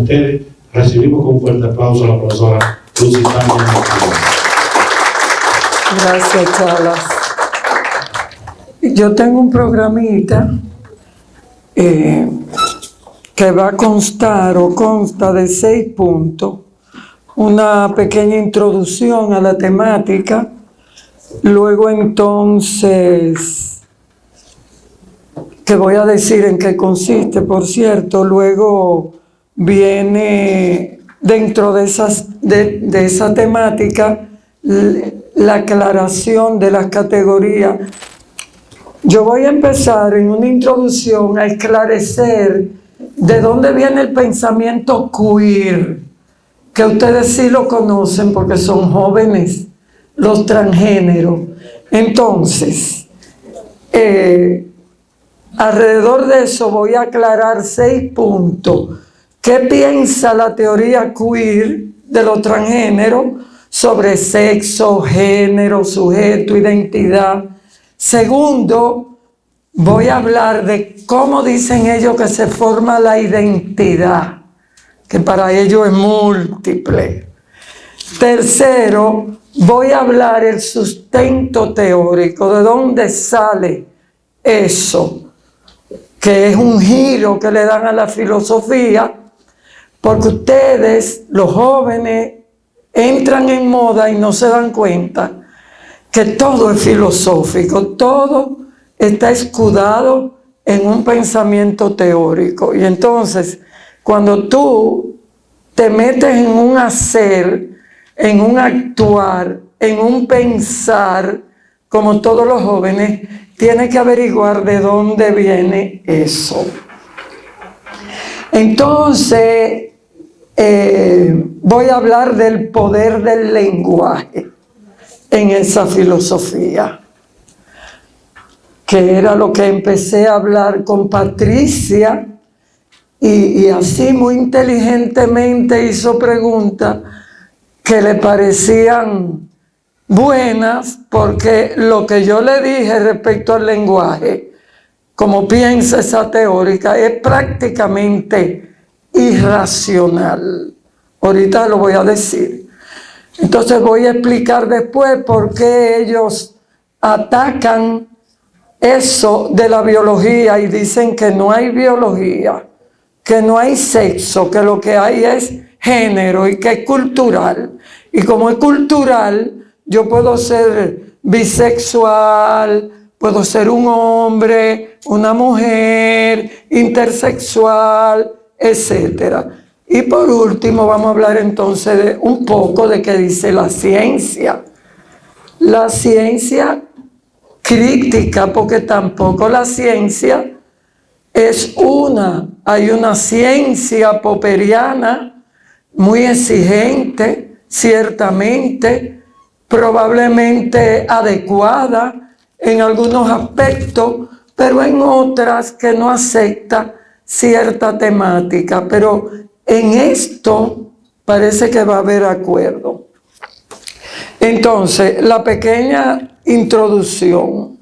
ustedes. Recibimos con un fuerte aplauso a la profesora Lucy Tania. Gracias, Chalas. Yo tengo un programita que va a constar o consta de 6 puntos. Una pequeña introducción a la temática. Luego entonces, que voy a decir en qué consiste, por cierto. Luego viene dentro de esa temática la aclaración de las categorías. Yo voy a empezar en una introducción a esclarecer de dónde viene el pensamiento queer, que ustedes sí lo conocen porque son jóvenes, los transgéneros. Entonces, alrededor de eso voy a aclarar 6 puntos. ¿Qué piensa la teoría queer de los transgéneros sobre sexo, género, sujeto, identidad? Segundo, voy a hablar de cómo dicen ellos que se forma la identidad, que para ellos es múltiple. Tercero, voy a hablar el sustento teórico, de dónde sale eso, que es un giro que le dan a la filosofía, porque ustedes, los jóvenes, entran en moda y no se dan cuenta que todo es filosófico, todo está escudado en un pensamiento teórico. Y entonces, cuando tú te metes en un hacer, en un actuar, en un pensar, como todos los jóvenes, tienes que averiguar de dónde viene eso. Entonces, voy a hablar del poder del lenguaje en esa filosofía, que era lo que empecé a hablar con Patricia, y así muy inteligentemente hizo preguntas que le parecían buenas, porque lo que yo le dije respecto al lenguaje, como piensa esa teórica, es prácticamente irracional. Ahorita lo voy a decir. Entonces voy a explicar después por qué ellos atacan eso de la biología y dicen que no hay biología, que no hay sexo, que lo que hay es género y que es cultural. Y como es cultural, yo puedo ser bisexual, puedo ser un hombre, una mujer, intersexual, etcétera. Y por último vamos a hablar entonces de un poco de qué dice la ciencia. La ciencia crítica, porque tampoco la ciencia es hay una ciencia popperiana muy exigente, ciertamente, probablemente adecuada en algunos aspectos, pero en otras que no acepta cierta temática. Pero en esto parece que va a haber acuerdo. Entonces, la pequeña introducción.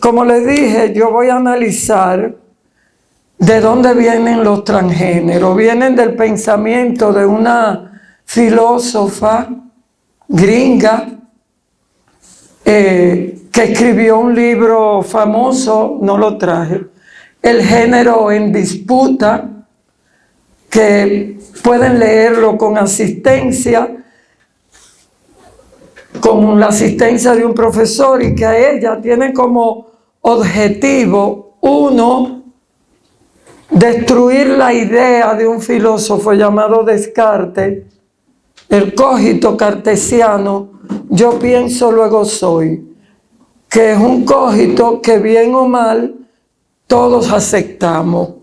Como les dije, yo voy a analizar de dónde vienen los transgéneros. Vienen del pensamiento de una filósofa gringa que escribió un libro famoso, no lo traje, El género en disputa, que pueden leerlo con asistencia, con la asistencia de un profesor, y que a ella tiene como objetivo, uno, destruir la idea de un filósofo llamado Descartes, el cogito cartesiano, yo pienso, luego soy, que es un cogito que bien o mal todos aceptamos,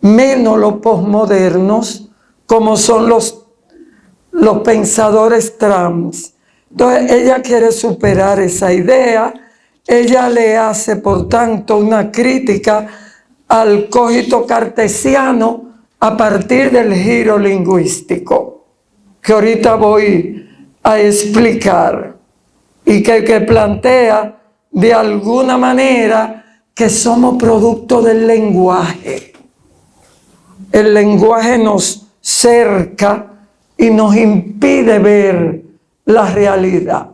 menos los posmodernos, como son los pensadores trans. Entonces ella quiere superar esa idea. Ella le hace, por tanto, una crítica al cogito cartesiano a partir del giro lingüístico, que ahorita voy a explicar, y que plantea de alguna manera que somos producto del lenguaje. el lenguaje nos cerca y nos impide ver la realidad.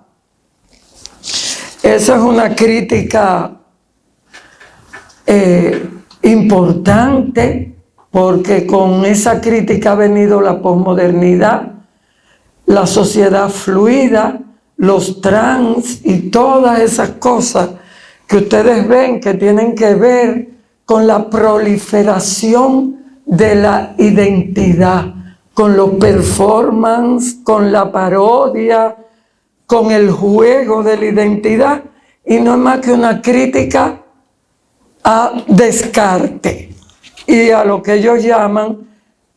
Esa es una crítica importante, porque con esa crítica ha venido la posmodernidad, la sociedad fluida, los trans y todas esas cosas que ustedes ven que tienen que ver con la proliferación de la identidad, con los performance, con la parodia, con el juego de la identidad, y no es más que una crítica a Descartes y a lo que ellos llaman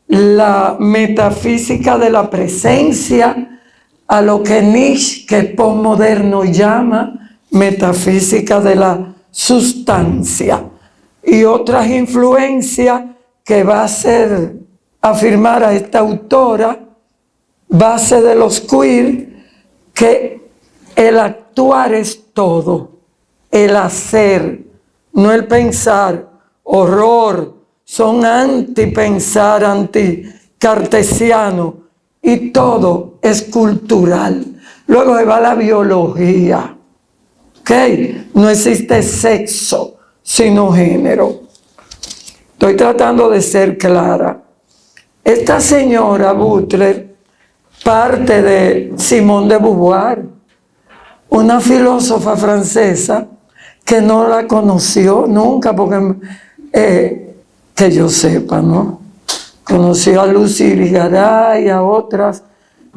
la metafísica de la presencia, a lo que Nietzsche, que es posmoderno, llama metafísica de la sustancia, y otras influencias que va a ser afirmar a esta autora, base de los queer, que el actuar es todo, el hacer, no el pensar. Horror, son anti-pensar, anti-cartesiano, y todo es cultural. Luego se va la biología, ¿ok? No existe sexo sino género. Estoy tratando de ser clara. Esta señora Butler parte de Simone de Beauvoir, una filósofa francesa que no la conoció nunca, porque que yo sepa, ¿no? Conoció a Lucy Irigaray y a otras,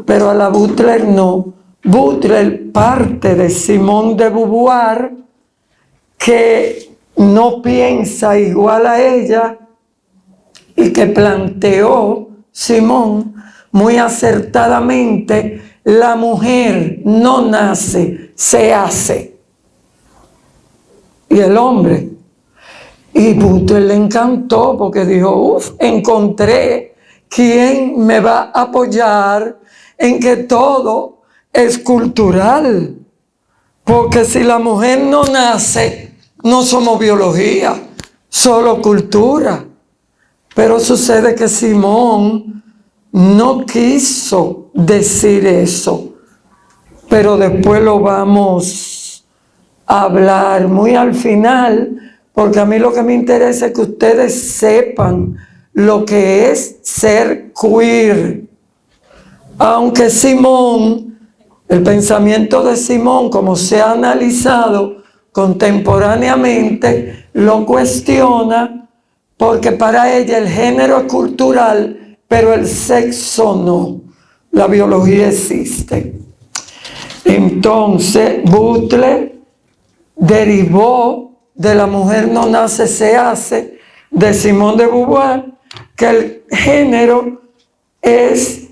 pero a la Butler no. Butler parte de Simone de Beauvoir, que no piensa igual a ella y que planteó Simone muy acertadamente: la mujer no nace, se hace. Y el hombre. Y Butler le encantó, porque dijo: encontré quien me va a apoyar en que todo es cultural. Porque si la mujer no nace, no somos biología, solo cultura. Pero sucede que Simone no quiso decir eso. Pero después lo vamos a hablar muy al final, porque a mí lo que me interesa es que ustedes sepan lo que es ser queer. Aunque Simone, el pensamiento de Simone, como se ha analizado contemporáneamente, lo cuestiona, porque para ella el género es cultural, pero el sexo no. La biología existe. Entonces, Butler derivó de la mujer no nace, se hace, de Simone de Beauvoir, que el género es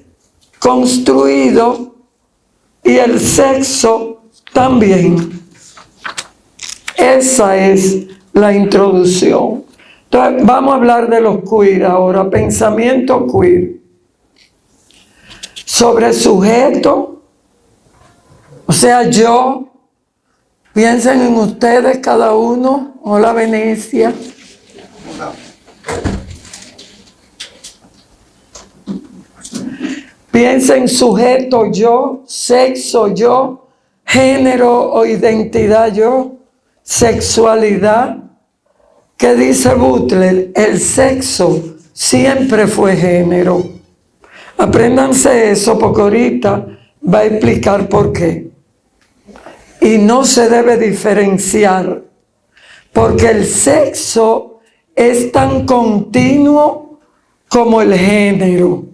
construido y el sexo también. Esa es la introducción. Entonces, vamos a hablar de los queer ahora, pensamiento queer. Sobre sujeto, o sea, yo. Piensen en ustedes cada uno. Hola, Venecia. Piensen sujeto yo, sexo yo, género o identidad yo, sexualidad. ¿Qué dice Butler? El sexo siempre fue género. Apréndanse eso, porque ahorita va a explicar por qué. Y no se debe diferenciar, porque el sexo es tan continuo como el género.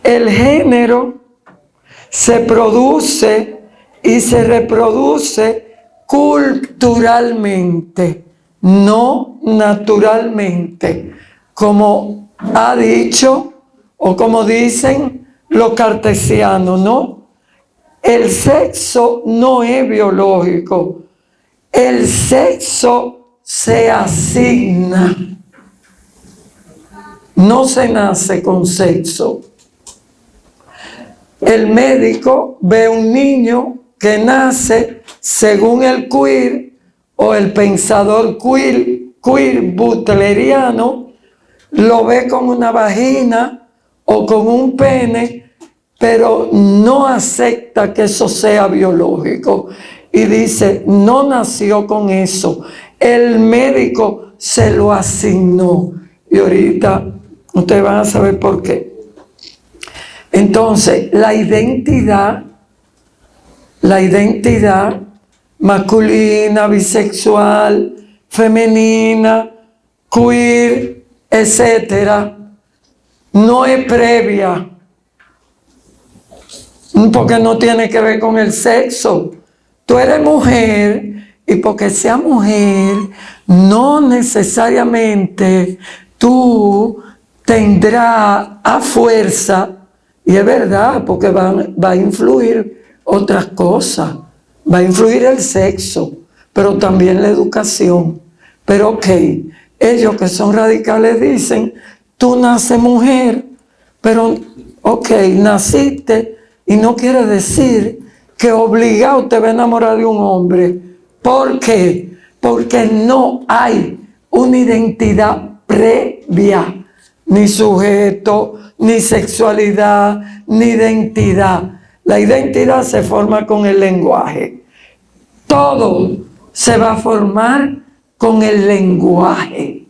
El género se produce y se reproduce culturalmente, no naturalmente, como ha dicho o como dicen los cartesianos, ¿no? El sexo no es biológico, el sexo se asigna, no se nace con sexo. El médico ve un niño que nace según el queer o el pensador queer butleriano, lo ve con una vagina o con un pene, pero no acepta que eso sea biológico. Y dice, no nació con eso. El médico se lo asignó. Y ahorita ustedes van a saber por qué. Entonces, la identidad masculina, bisexual, femenina, queer, etcétera, no es previa, porque no tiene que ver con el sexo. Tú eres mujer y porque seas mujer, no necesariamente tú tendrás a fuerza, y es verdad, porque va a influir otras cosas, va a influir el sexo, pero también la educación. Pero ok, ellos que son radicales dicen, tú naces mujer, pero ok, naciste y no quiere decir que obligado te va a enamorar de un hombre. ¿Por qué? Porque no hay una identidad previa, ni sujeto, ni sexualidad, ni identidad. La identidad se forma con el lenguaje. Todo se va a formar con el lenguaje.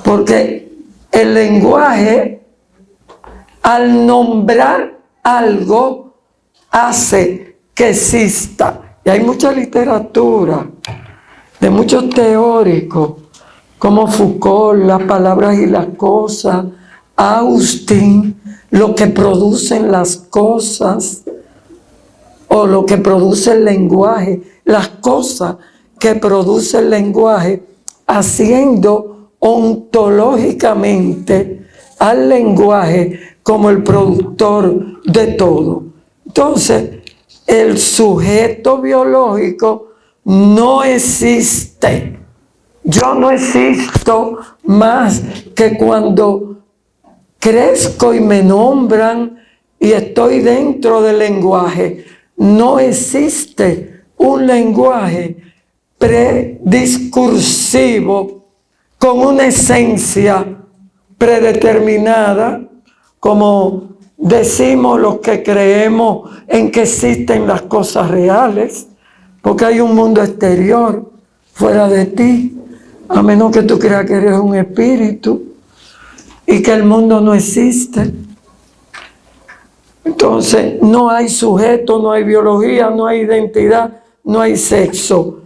Porque el lenguaje, al nombrar algo, hace que exista. Y hay mucha literatura de muchos teóricos, como Foucault, las palabras y las cosas, Austin, lo que producen las cosas, o lo que produce el lenguaje, las cosas que produce el lenguaje, haciendo ontológicamente al lenguaje como el productor de todo. Entonces, el sujeto biológico no existe. Yo no existo más que cuando crezco y me nombran y estoy dentro del lenguaje. No existe un lenguaje prediscursivo con una esencia predeterminada, como decimos los que creemos en que existen las cosas reales, porque hay un mundo exterior fuera de ti, a menos que tú creas que eres un espíritu y que el mundo no existe. Entonces, no hay sujeto, no hay biología, no hay identidad, no hay sexo.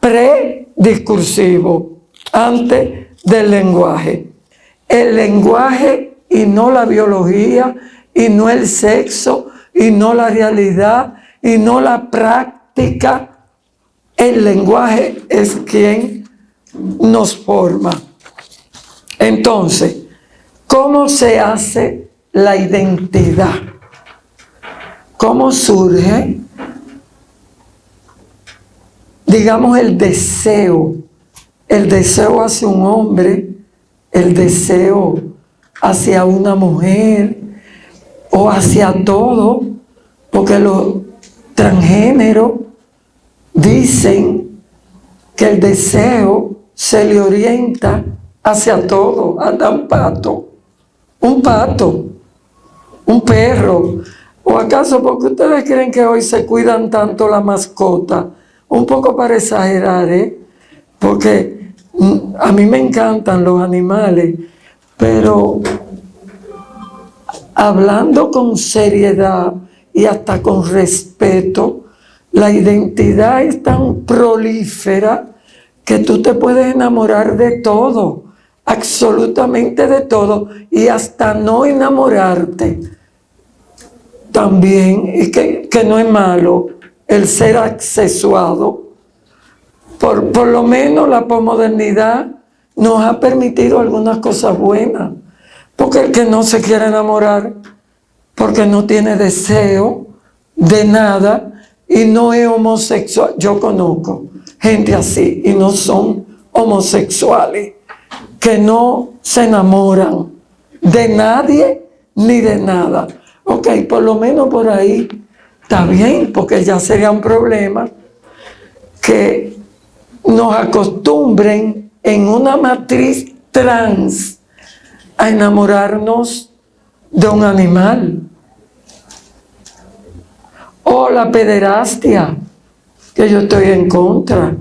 Prediscursivo, antes del lenguaje. El lenguaje y no la biología, y no el sexo, y no la realidad, y no la práctica. El lenguaje es quien nos forma. Entonces, ¿cómo se hace la identidad? ¿Cómo surge, digamos, el deseo hacia un hombre, el deseo hacia una mujer o hacia todo? Porque los transgéneros dicen que el deseo se le orienta hacia todo, hasta un pato, un perro. ¿O acaso porque ustedes creen que hoy se cuidan tanto la mascota? Un poco para exagerar, porque a mí me encantan los animales, pero hablando con seriedad y hasta con respeto, la identidad es tan prolífera que tú te puedes enamorar de todo, absolutamente de todo, y hasta no enamorarte. También, y que no es malo el ser accesuado. Por lo menos la posmodernidad nos ha permitido algunas cosas buenas. Porque el que no se quiere enamorar, porque no tiene deseo de nada y no es homosexual. Yo conozco gente así y no son homosexuales, que no se enamoran de nadie ni de nada. Ok, por lo menos por ahí está bien, porque ya sería un problema que nos acostumbren en una matriz trans a enamorarnos de un animal. O la pederastia, que yo estoy en contra,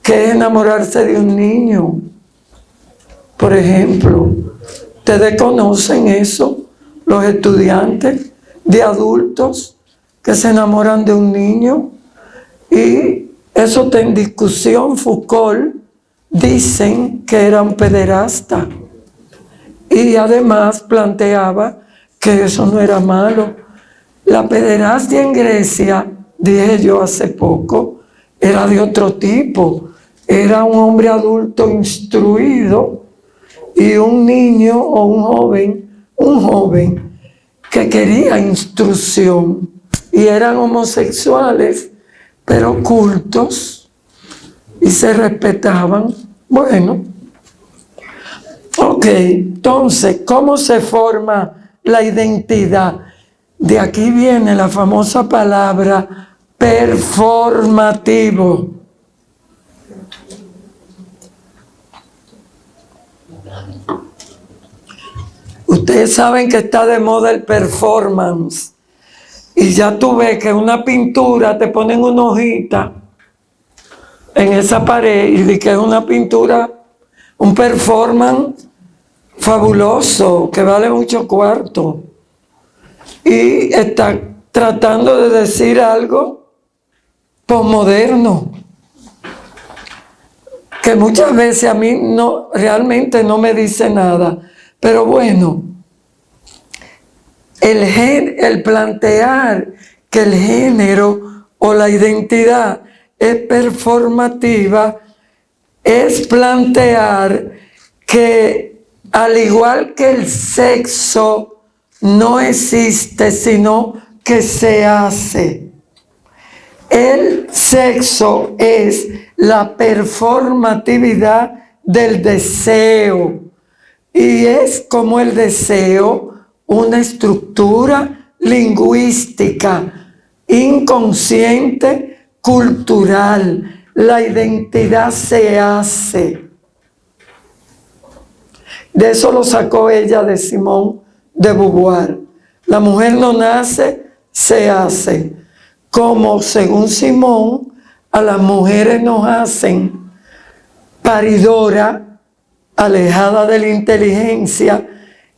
que es enamorarse de un niño. Por ejemplo, ¿ustedes conocen eso? Los estudiantes de adultos que se enamoran de un niño. Y eso está en discusión. Foucault dicen que era un pederasta. Y además planteaba que eso no era malo. La pederastia en Grecia, dije yo hace poco, era de otro tipo. Era un hombre adulto instruido y un niño o un joven que quería instrucción. Y eran homosexuales, pero cultos, y se respetaban. Bueno, ok, entonces, ¿cómo se forma la identidad? De aquí viene la famosa palabra performativo. Ustedes saben que está de moda el performance. Y ya tú ves que una pintura te ponen una hojita en esa pared y di que es una pintura, un performance fabuloso que vale mucho cuarto. Y está tratando de decir algo posmoderno, que muchas veces a mí no, realmente no me dice nada. Pero bueno, el plantear que el género o la identidad es performativa es plantear que al igual que el sexo no existe, sino que se hace. El sexo es la performatividad del deseo. Y es como el deseo una estructura lingüística, inconsciente, cultural. La identidad se hace. De eso lo sacó ella de Simone de Beauvoir. La mujer no nace, se hace. Como según Simone, a las mujeres nos hacen paridora, alejada de la inteligencia,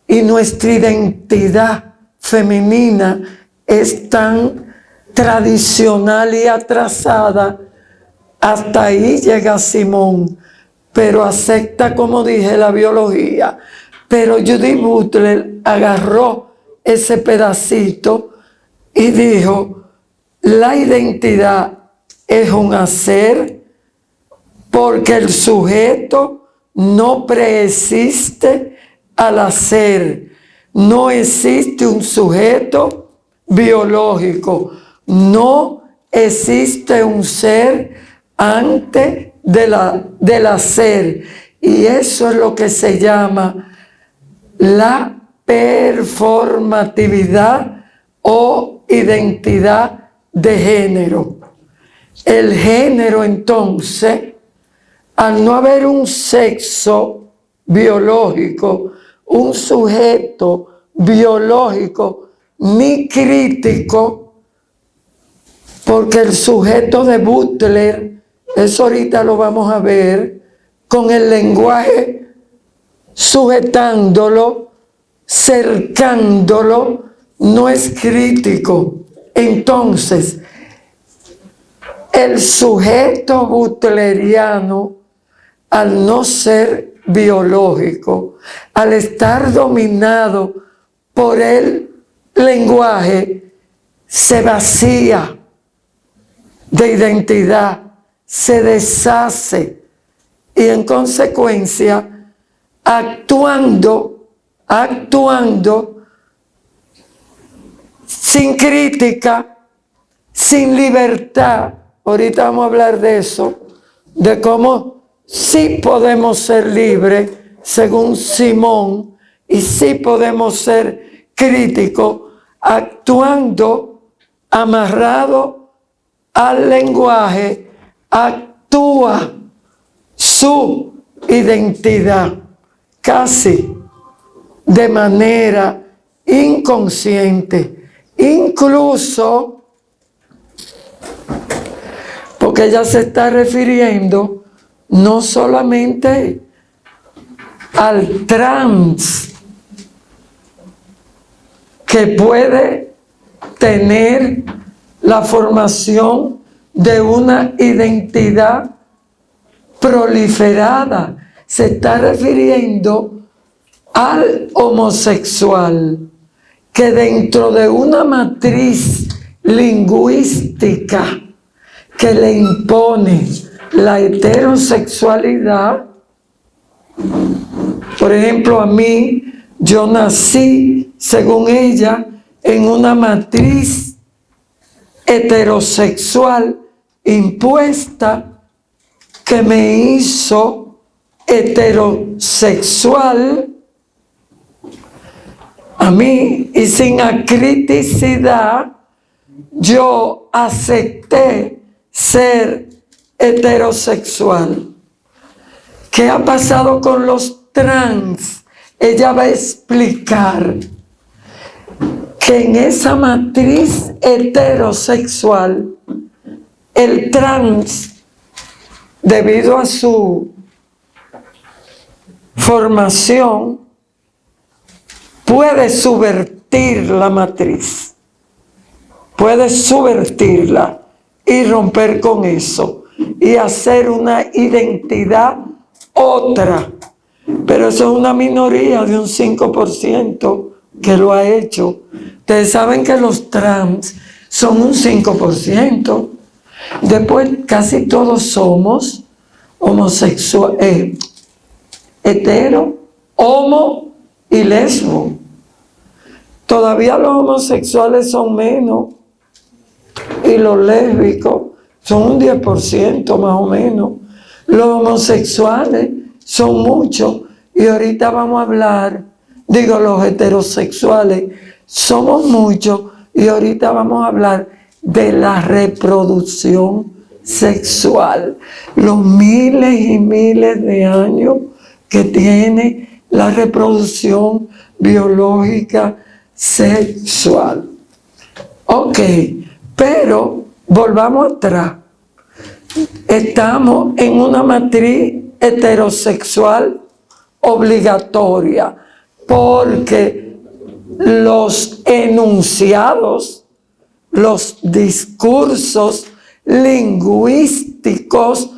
y nuestra identidad femenina es tan tradicional y atrasada. Hasta ahí llega Simone, pero acepta, como dije, la biología. Pero Judith Butler agarró ese pedacito y dijo: la identidad es un hacer porque el sujeto no preexiste al hacer. No existe un sujeto biológico. No existe un ser antes del hacer. Y eso es lo que se llama la performatividad o identidad de género. El género, entonces, al no haber un sexo biológico, un sujeto biológico ni crítico, porque el sujeto de Butler, eso ahorita lo vamos a ver, con el lenguaje sujetándolo, cercándolo, no es crítico. Entonces, el sujeto butleriano, al no ser biológico, al estar dominado por el lenguaje, se vacía de identidad, se deshace y en consecuencia actuando sin crítica, sin libertad. Ahorita vamos a hablar de eso, de cómo sí podemos ser libres según Simone y sí podemos ser críticos, actuando amarrado al lenguaje, actúa su identidad. Casi de manera inconsciente, incluso porque ella se está refiriendo no solamente al trans que puede tener la formación de una identidad proliferada, se está refiriendo al homosexual que dentro de una matriz lingüística que le impone la heterosexualidad. Por ejemplo, a mí, yo nací, según ella, en una matriz heterosexual impuesta que me hizo heterosexual a mí, y sin acriticidad yo acepté ser heterosexual. ¿Qué ha pasado con los trans? Ella va a explicar que en esa matriz heterosexual, el trans, debido a su formación, puede subvertir la matriz, puede subvertirla y romper con eso y hacer una identidad otra. Pero eso es una minoría de un 5% que lo ha hecho. Ustedes saben que los trans son un 5%. Después casi todos somos homosexuales, hetero, homo y lesbo. Todavía los homosexuales son menos y los lésbicos son un 10% más o menos. Los homosexuales son muchos y ahorita vamos a hablar, los heterosexuales somos muchos y ahorita vamos a hablar de la reproducción sexual, los miles y miles de años que tiene la reproducción biológica sexual. Ok, pero volvamos atrás. Estamos en una matriz heterosexual obligatoria porque los enunciados, los discursos lingüísticos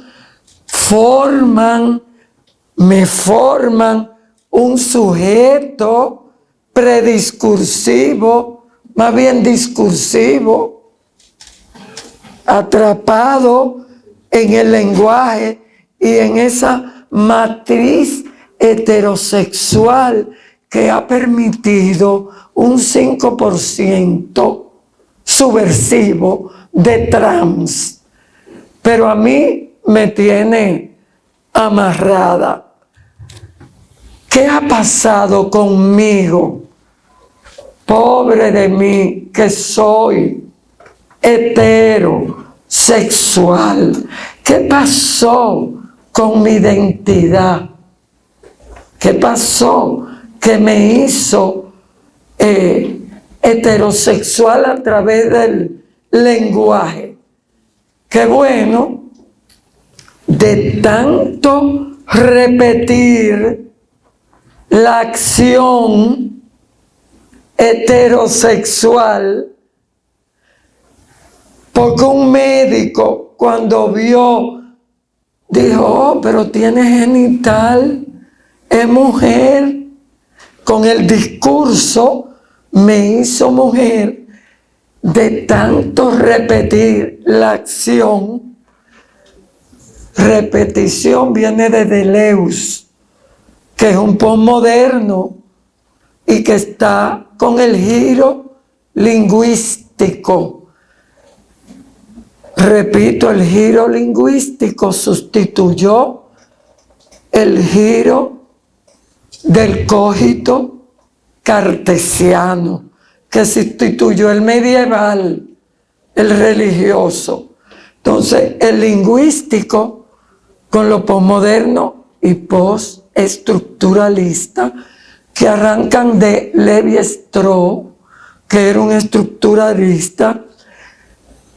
me forman un sujeto prediscursivo, más bien discursivo, atrapado en el lenguaje y en esa matriz heterosexual que ha permitido un 5% subversivo de trans. Pero a mí me tiene amarrada. ¿Qué ha pasado conmigo? Pobre de mí que soy heterosexual. ¿Qué pasó con mi identidad? ¿Qué pasó que me hizo heterosexual a través del lenguaje? Qué bueno, de tanto repetir la acción heterosexual, porque un médico cuando vio, dijo, oh, pero tiene genital, es mujer, con el discurso me hizo mujer. De tanto repetir la acción, repetición viene de Deleuze, que es un posmoderno y que está con el giro lingüístico. Repito, el giro lingüístico sustituyó el giro del cogito cartesiano, que sustituyó el medieval, el religioso. Entonces, el lingüístico con lo posmoderno y postestructuralista, que arrancan de Lévi-Strauss, que era un estructuralista.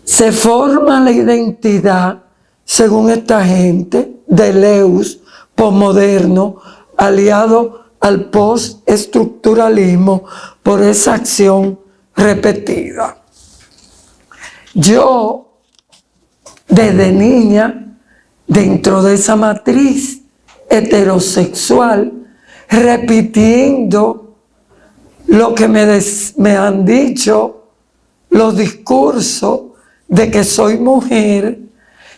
Se forma la identidad, según esta gente, de Deleuze, posmoderno, aliado al postestructuralismo por esa acción repetida. Yo, desde niña, dentro de esa matriz heterosexual, repitiendo lo que me han dicho los discursos de que soy mujer,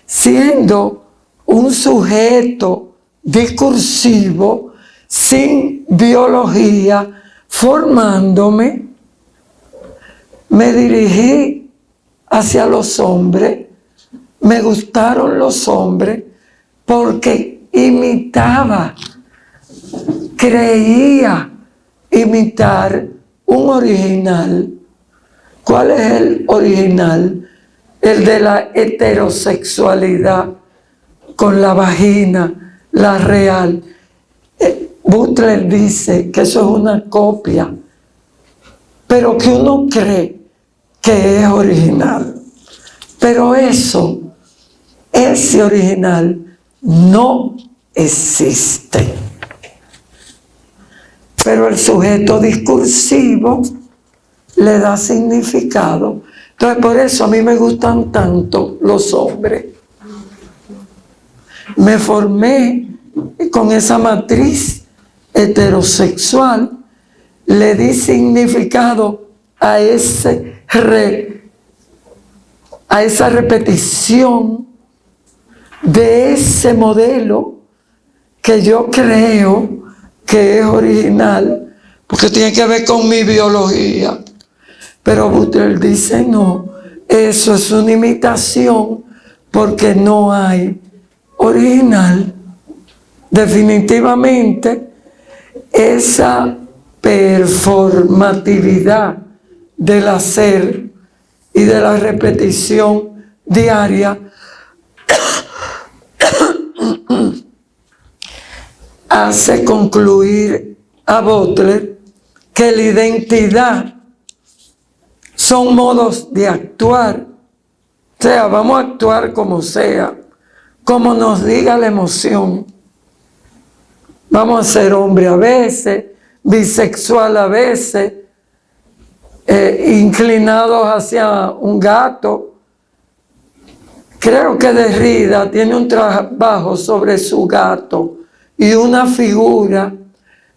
siendo un sujeto discursivo, sin biología, formándome, me dirigí hacia los hombres, me gustaron los hombres porque imitaba, creía imitar un original. ¿Cuál es el original? El de la heterosexualidad con la vagina, la real. Butler dice que eso es una copia, pero que uno cree que es original. Pero ese original no existe. Pero el sujeto discursivo le da significado. Entonces, por eso a mí me gustan tanto los hombres. Me formé con esa matriz heterosexual, le di significado a esa repetición de ese modelo que yo creo que es original, porque tiene que ver con mi biología. Pero Butler dice no, eso es una imitación porque no hay original. Definitivamente esa performatividad del hacer y de la repetición diaria hace concluir a Butler que la identidad son modos de actuar. O sea, vamos a actuar como sea, como nos diga la emoción. Vamos a ser hombre a veces, bisexual a veces, inclinados hacia un gato. Creo que Derrida tiene un trabajo sobre su gato y una figura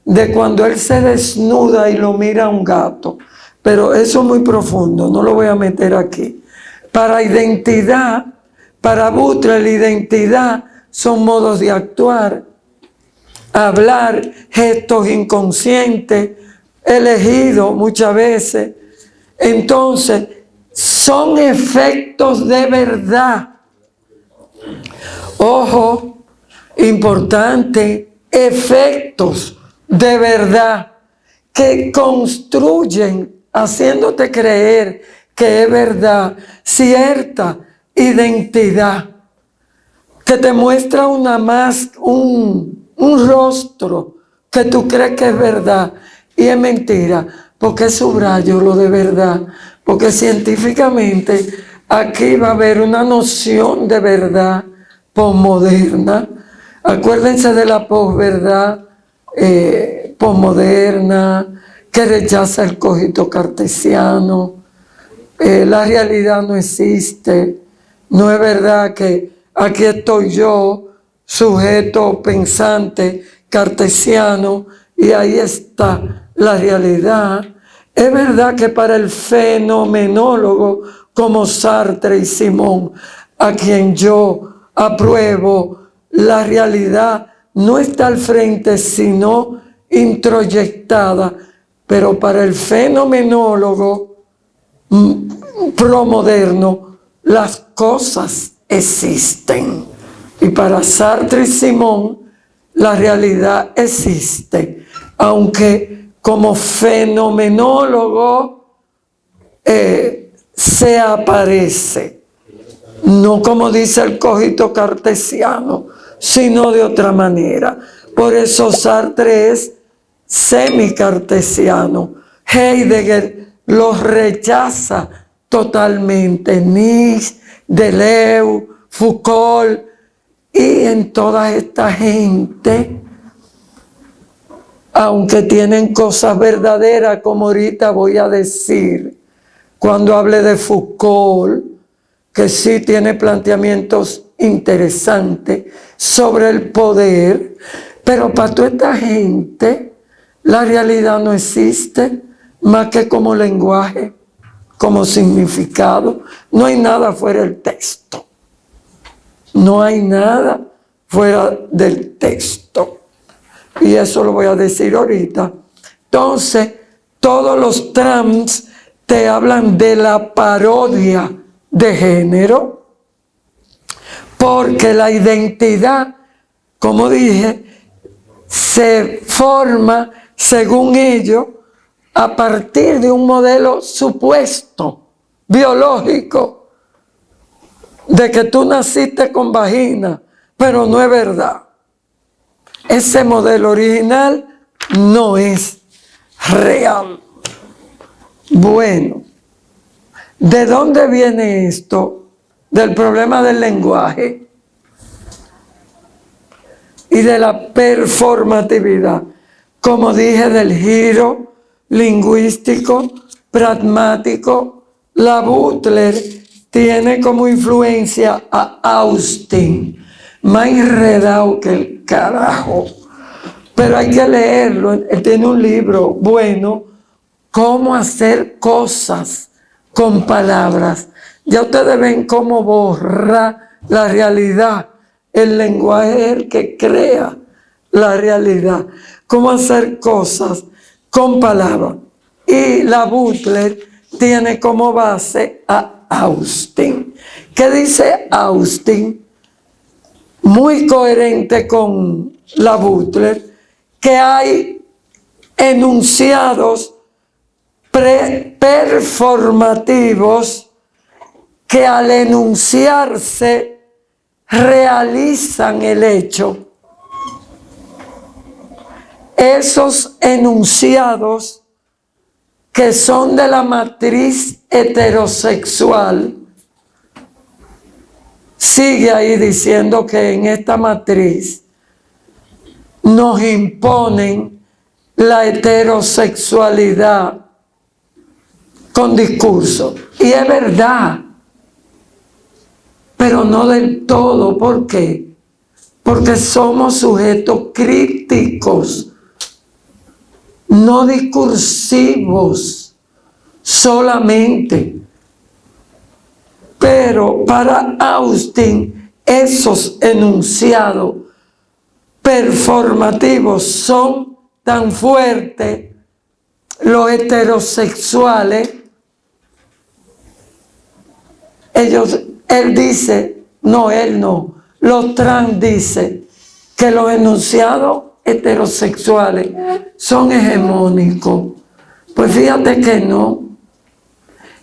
de cuando él se desnuda y lo mira a un gato. Pero eso es muy profundo, no lo voy a meter aquí. Para identidad, para Butler, la identidad son modos de actuar, hablar, gestos inconscientes, elegidos muchas veces. Entonces, son efectos de verdad. Ojo, importante, efectos de verdad que construyen, haciéndote creer que es verdad, cierta identidad, que te muestra un rostro que tú crees que es verdad y es mentira. Porque subrayo lo de verdad, porque científicamente aquí va a haber una noción de verdad posmoderna. Acuérdense de la posverdad posmoderna, que rechaza el cogito cartesiano. La realidad no existe. No es verdad que aquí estoy yo, sujeto pensante cartesiano, y ahí está la realidad. Es verdad que para el fenomenólogo como Sartre y Simón, a quien yo apruebo, la realidad no está al frente, sino introyectada. Pero para el fenomenólogo promoderno, las cosas existen. Y para Sartre y Simón, la realidad existe, aunque como fenomenólogo se aparece, no como dice el cogito cartesiano, sino de otra manera. Por eso Sartre es semicartesiano. Heidegger los rechaza totalmente. Nietzsche, Deleuze, Foucault, y en toda esta gente, aunque tienen cosas verdaderas, como ahorita voy a decir, cuando hable de Foucault, que sí tiene planteamientos interesantes sobre el poder, pero para toda esta gente la realidad no existe más que como lenguaje, como significado. No hay nada fuera del texto. No hay nada fuera del texto. Y eso lo voy a decir ahorita. Entonces, todos los trans te hablan de la parodia de género, porque la identidad, como dije, se forma, según ellos, a partir de un modelo supuesto, biológico, de que tú naciste con vagina, pero no es verdad. Ese modelo original no es real. Bueno, ¿de dónde viene esto? Del problema del lenguaje y de la performatividad. Como dije, del giro lingüístico, pragmático. La Butler tiene como influencia a Austin, más enredado que el carajo, pero hay que leerlo. Él tiene un libro bueno, Cómo hacer cosas con palabras. Ya ustedes ven cómo borra la realidad. El lenguaje es el que crea la realidad. Cómo hacer cosas con palabras. Y la Butler tiene como base a Austin. ¿Qué dice Austin? Muy coherente con la Butler, que hay enunciados performativos que al enunciarse realizan el hecho. Esos enunciados que son de la matriz heterosexual, sigue ahí diciendo que en esta matriz nos imponen la heterosexualidad con discurso. Y es verdad, pero no del todo. ¿Por qué? Porque somos sujetos críticos, no discursivos solamente. Pero para Austin, esos enunciados performativos son tan fuertes, los heterosexuales, él dice, no, él no, los trans dice que los enunciados heterosexuales son hegemónicos. Pues fíjate que no.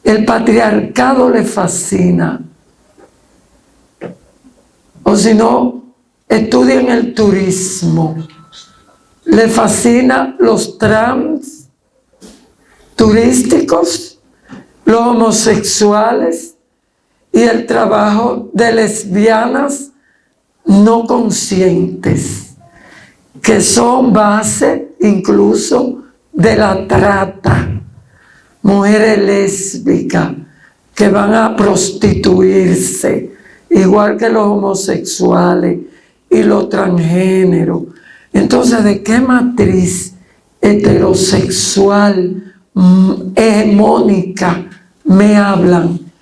El patriarcado le fascina. O si no, estudien el turismo. Le fascina los trans turísticos, los homosexuales y el trabajo de lesbianas no conscientes, que son base incluso de la trata. Mujeres lésbicas que van a prostituirse, igual que los homosexuales y los transgéneros. Entonces, ¿de qué matriz heterosexual hegemónica me hablan?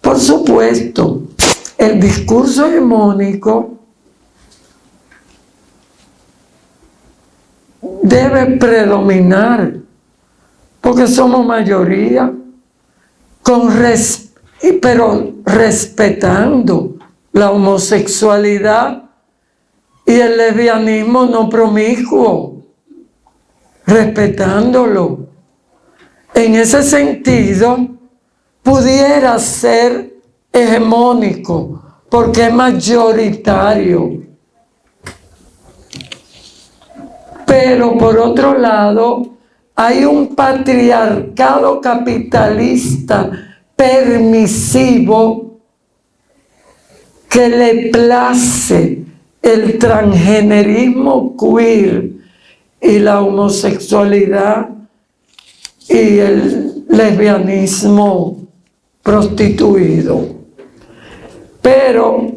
Por supuesto, el discurso hegemónico debe predominar, porque somos mayoría, pero respetando la homosexualidad y el lesbianismo no promiscuo, respetándolo. En ese sentido, pudiera ser hegemónico, porque es mayoritario. Pero por otro lado, hay un patriarcado capitalista permisivo que le place el transgenerismo queer y la homosexualidad y el lesbianismo prostituido. Pero,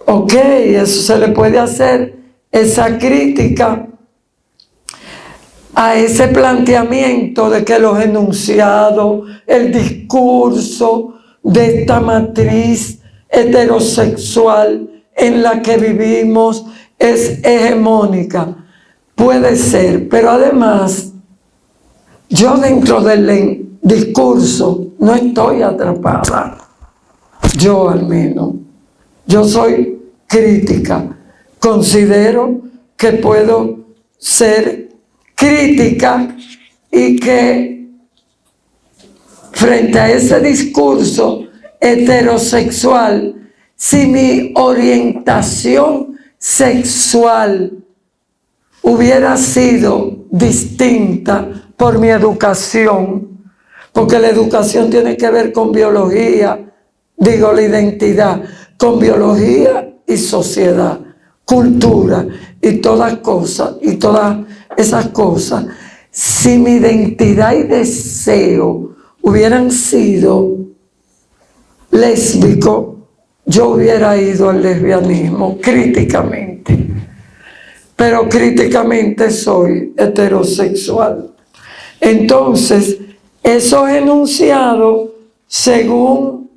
ok, eso se le puede hacer esa crítica a ese planteamiento de que los enunciados, el discurso de esta matriz heterosexual en la que vivimos es hegemónica. Puede ser, pero además, yo dentro del discurso no estoy atrapada. Yo al menos. Yo soy crítica. Considero que puedo ser crítica y que frente a ese discurso heterosexual, si mi orientación sexual hubiera sido distinta por mi educación, porque la educación tiene que ver con biología, digo la identidad, con biología y sociedad, cultura y todas esas cosas. Si mi identidad y deseo hubieran sido lésbico, yo hubiera ido al lesbianismo críticamente. Pero críticamente soy heterosexual. Entonces, esos enunciados, según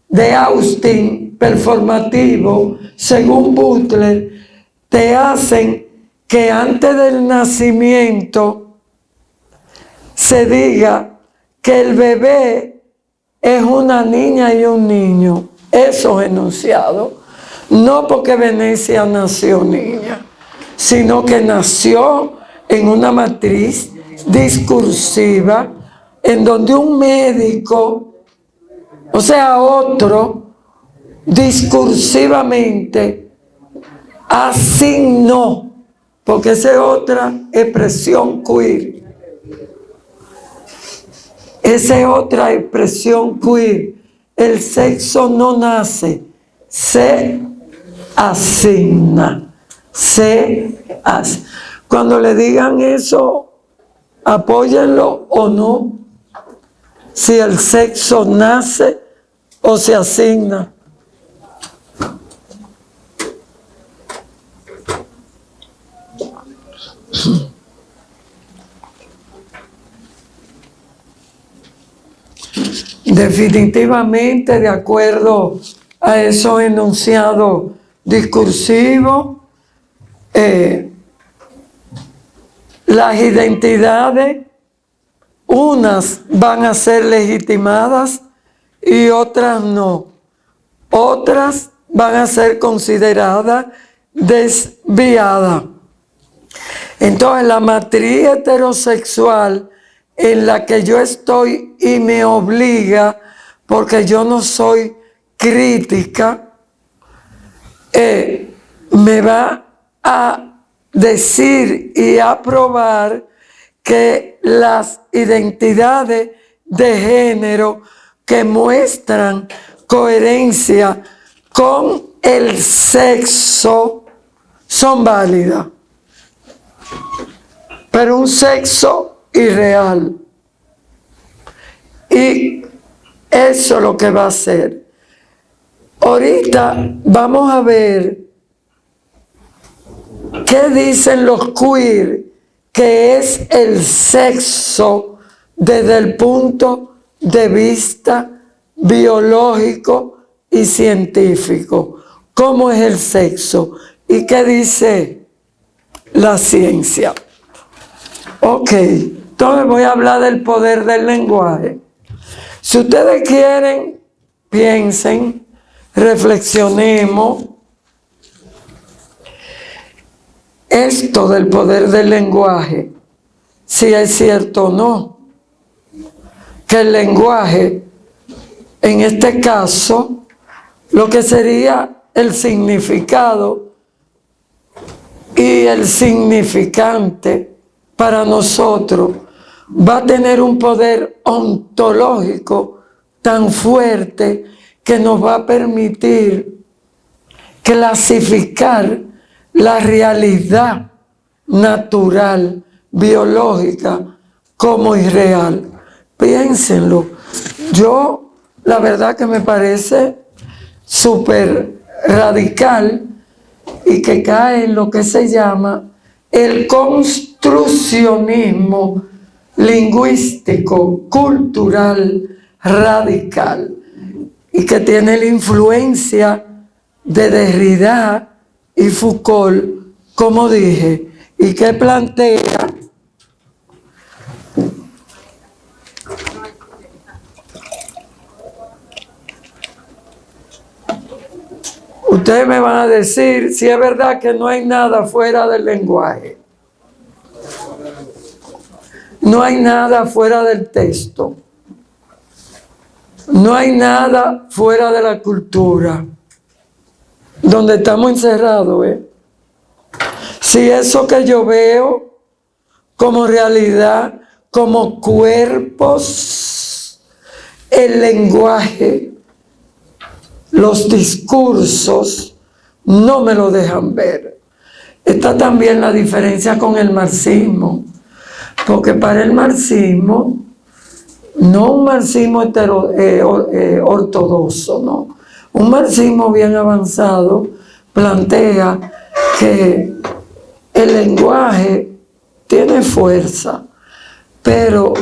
de Austin, performativo, según Butler, te hacen que antes del nacimiento se diga que el bebé es una niña y un niño. Esos enunciados. No porque Venecia nació niña, sino que nació en una matriz discursiva en donde un médico, o sea, otro, discursivamente asignó, porque esa es otra expresión queer. Esa es otra expresión queer. El sexo no nace, se asigna. Se hace. Cuando le digan eso, apóyenlo o no, si el sexo nace o se asigna. Definitivamente, de acuerdo a esos enunciados discursivos, las identidades, unas van a ser legitimadas y otras no. Otras van a ser consideradas desviadas. Entonces, la matriz heterosexual en la que yo estoy y me obliga, porque yo no soy crítica, me va a decir y aprobar que las identidades de género que muestran coherencia con el sexo son válidas, pero un sexo irreal. Y eso es lo que va a hacer. Ahorita vamos a ver qué dicen los queer que es el sexo desde el punto de vista biológico y científico. ¿Cómo es el sexo? ¿Y qué dice la ciencia? Ok, entonces voy a hablar del poder del lenguaje. Si ustedes quieren, piensen, reflexionemos. Esto del poder del lenguaje, si es cierto o no, que el lenguaje, en este caso, lo que sería el significado y el significante para nosotros va a tener un poder ontológico tan fuerte que nos va a permitir clasificar la realidad natural, biológica, como irreal. Piénsenlo. Yo, la verdad que me parece súper radical y que cae en lo que se llama el construccionismo lingüístico, cultural, radical, y que tiene la influencia de Derrida y Foucault, como dije, y que plantea ustedes me van a decir si es verdad que no hay nada fuera del lenguaje. No hay nada fuera del texto. No hay nada fuera de la cultura. Donde estamos encerrados, Si eso que yo veo como realidad, como cuerpos, el lenguaje, los discursos, no me lo dejan ver. Está también la diferencia con el marxismo, porque para el marxismo, no un marxismo ortodoxo, no. Un marxismo bien avanzado plantea que el lenguaje tiene fuerza, pero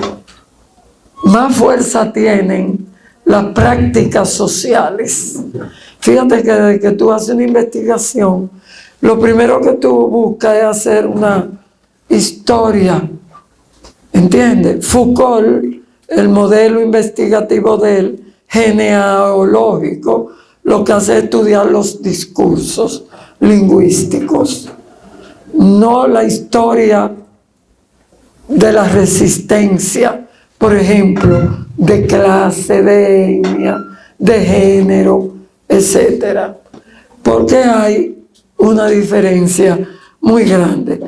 más fuerza tienen las prácticas sociales. Fíjate que desde que tú haces una investigación, lo primero que tú buscas es hacer una historia, ¿entiendes? Foucault, el modelo investigativo del genealógico, lo que hace es estudiar los discursos lingüísticos, no la historia de la resistencia, por ejemplo, de clase, de etnia, de género, etc. Porque hay una diferencia muy grande.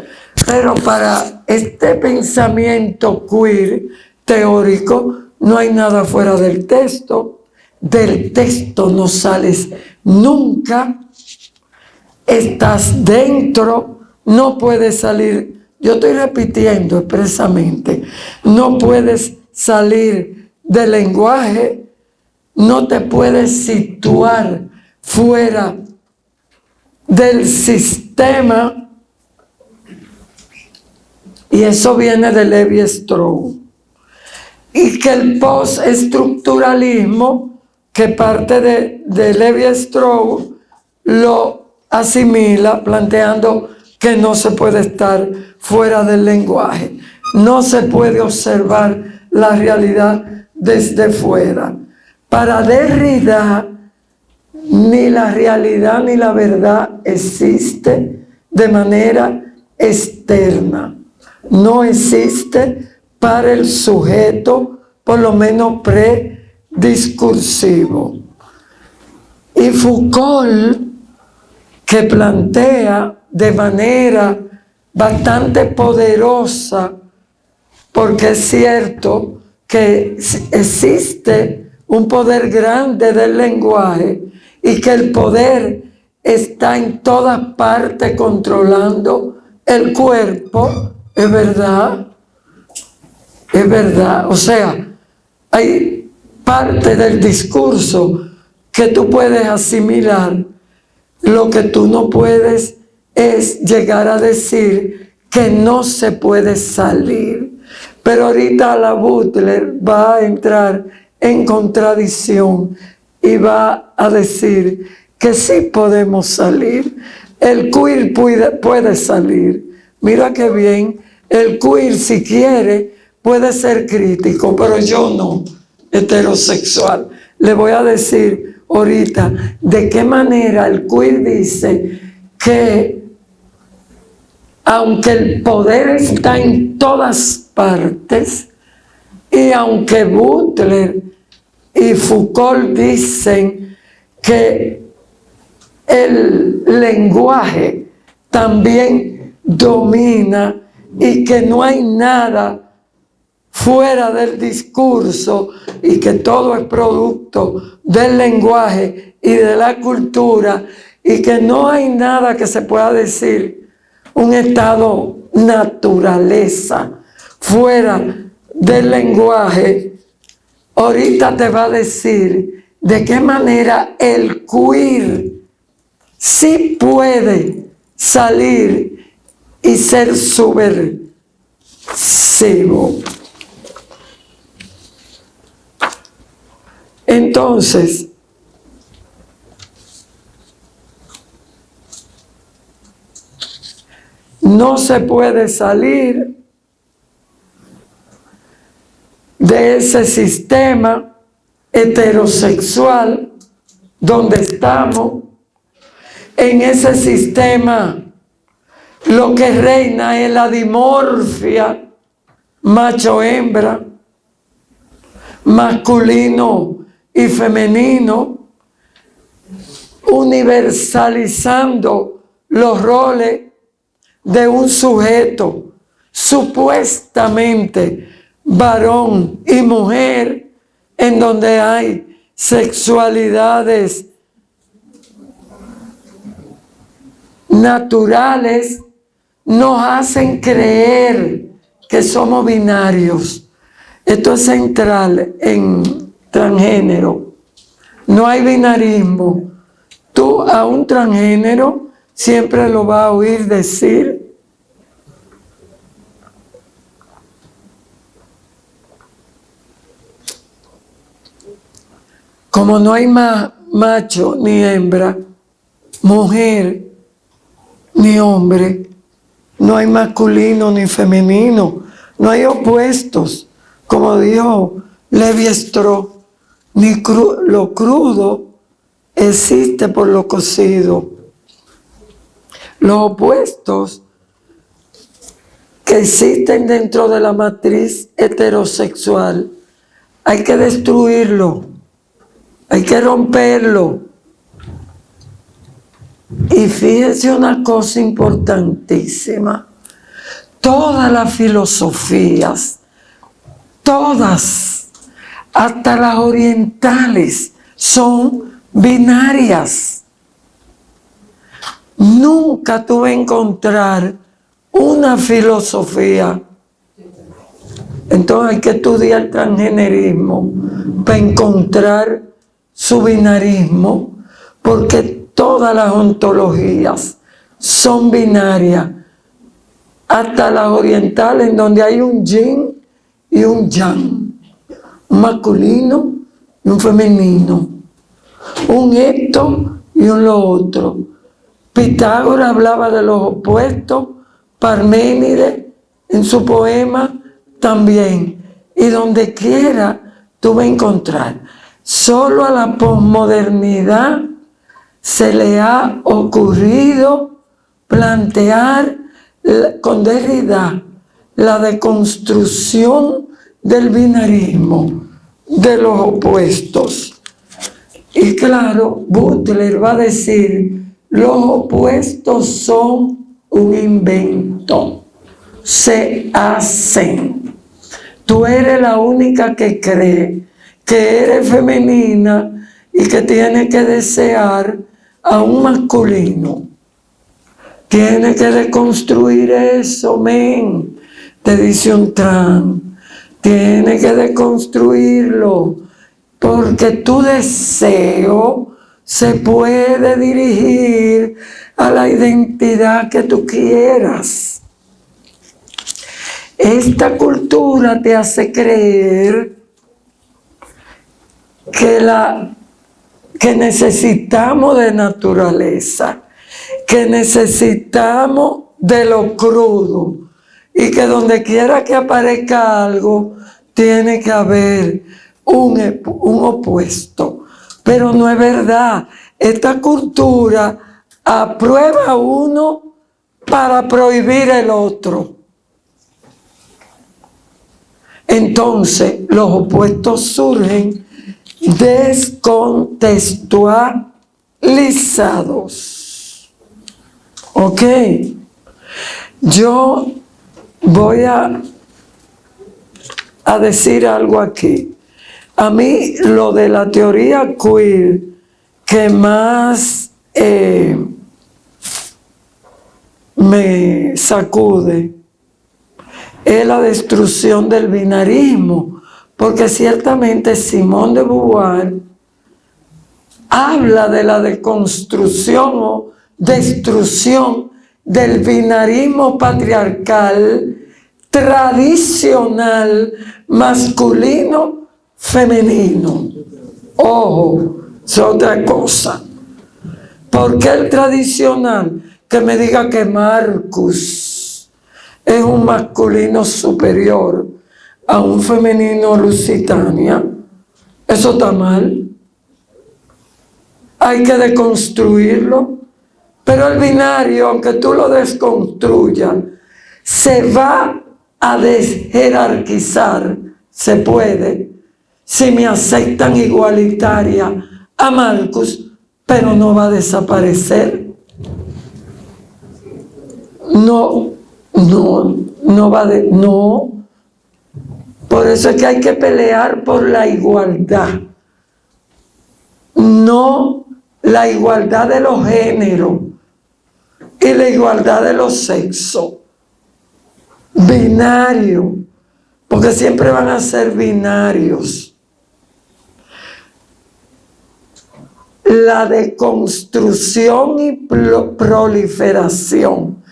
Pero para este pensamiento queer teórico no hay nada fuera del texto. Del texto no sales nunca. Estás dentro, no puedes salir. Yo estoy repitiendo expresamente, no puedes salir del lenguaje, no te puedes situar fuera del sistema, y eso viene de Levi-Strauss. Y que el postestructuralismo, que parte de Levi-Strauss, lo asimila planteando que no se puede estar fuera del lenguaje, no se puede observar la realidad desde fuera. Para Derrida, ni la realidad ni la verdad existe de manera externa, no existe para el sujeto, por lo menos prediscursivo. Y Foucault, que plantea de manera bastante poderosa, porque es cierto que existe un poder grande del lenguaje y que el poder está en todas partes controlando el cuerpo, es verdad, o sea, hay parte del discurso que tú puedes asimilar. Lo que tú no puedes es llegar a decir que no se puede salir. Pero ahorita la Butler va a entrar en contradicción y va a decir que sí podemos salir. El queer puede salir. Mira qué bien. El queer, si quiere, puede ser crítico, pero yo no, heterosexual. Le voy a decir ahorita de qué manera el queer dice que aunque el poder está en todas partes, y aunque Butler y Foucault dicen que el lenguaje también domina y que no hay nada fuera del discurso y que todo es producto del lenguaje y de la cultura y que no hay nada que se pueda decir un estado naturaleza fuera del lenguaje. Ahorita te va a decir de qué manera el queer sí puede salir y ser subversivo. Entonces, no se puede salir de ese sistema heterosexual donde estamos. En ese sistema lo que reina es la dimorfia macho-hembra, masculino y femenino, universalizando los roles de un sujeto supuestamente varón y mujer, en donde hay sexualidades naturales, nos hacen creer que somos binarios. Esto es central en transgénero. No hay binarismo. Tú a un transgénero siempre lo vas a oír decir como no hay más macho ni hembra, mujer ni hombre, no hay masculino ni femenino, no hay opuestos, como dijo Levi-Strauss, ni lo crudo existe por lo cocido. Los opuestos que existen dentro de la matriz heterosexual hay que destruirlo, hay que romperlo. Y fíjense una cosa importantísima: todas las filosofías, todas, hasta las orientales, son binarias. Nunca tú vas a encontrar una filosofía. Entonces hay que estudiar el transgenerismo para encontrar su binarismo, porque todas las ontologías son binarias, hasta las orientales, en donde hay un yin y un yang, un masculino y un femenino, un esto y un lo otro. Pitágoras hablaba de los opuestos, Parménides en su poema también, y donde quiera tú vas a encontrar. Solo a la posmodernidad se le ha ocurrido plantear con Derrida la deconstrucción del binarismo, de los opuestos. Y claro, Butler va a decir, los opuestos son un invento, se hacen. Tú eres la única que cree que eres femenina y que tiene que desear a un masculino. Tiene que deconstruir eso, men, te dice un trans. Tiene que deconstruirlo, porque tu deseo se puede dirigir a la identidad que tú quieras. Esta cultura te hace creer que necesitamos de naturaleza, que necesitamos de lo crudo, y que donde quiera que aparezca algo, tiene que haber un opuesto. Pero no es verdad. Esta cultura aprueba uno para prohibir el otro. Entonces, los opuestos surgen descontextualizados. ¿Ok? Yo voy a decir algo aquí. A mí lo de la teoría queer que más me sacude es la destrucción del binarismo, porque ciertamente Simone de Beauvoir habla de la deconstrucción o destrucción del binarismo patriarcal tradicional masculino femenino. Ojo, es otra cosa. ¿Por qué el tradicional? Que me diga que Marcus es un masculino superior a un femenino Lusitania. Eso está mal. Hay que deconstruirlo. Pero el binario, aunque tú lo desconstruyas, se va a desjerarquizar. Se puede, si me aceptan igualitaria a Marcus, pero no va a desaparecer. No va de... No. Por eso es que hay que pelear por la igualdad. No la igualdad de los géneros y la igualdad de los sexos. Binario, porque siempre van a ser binarios. La deconstrucción y proliferación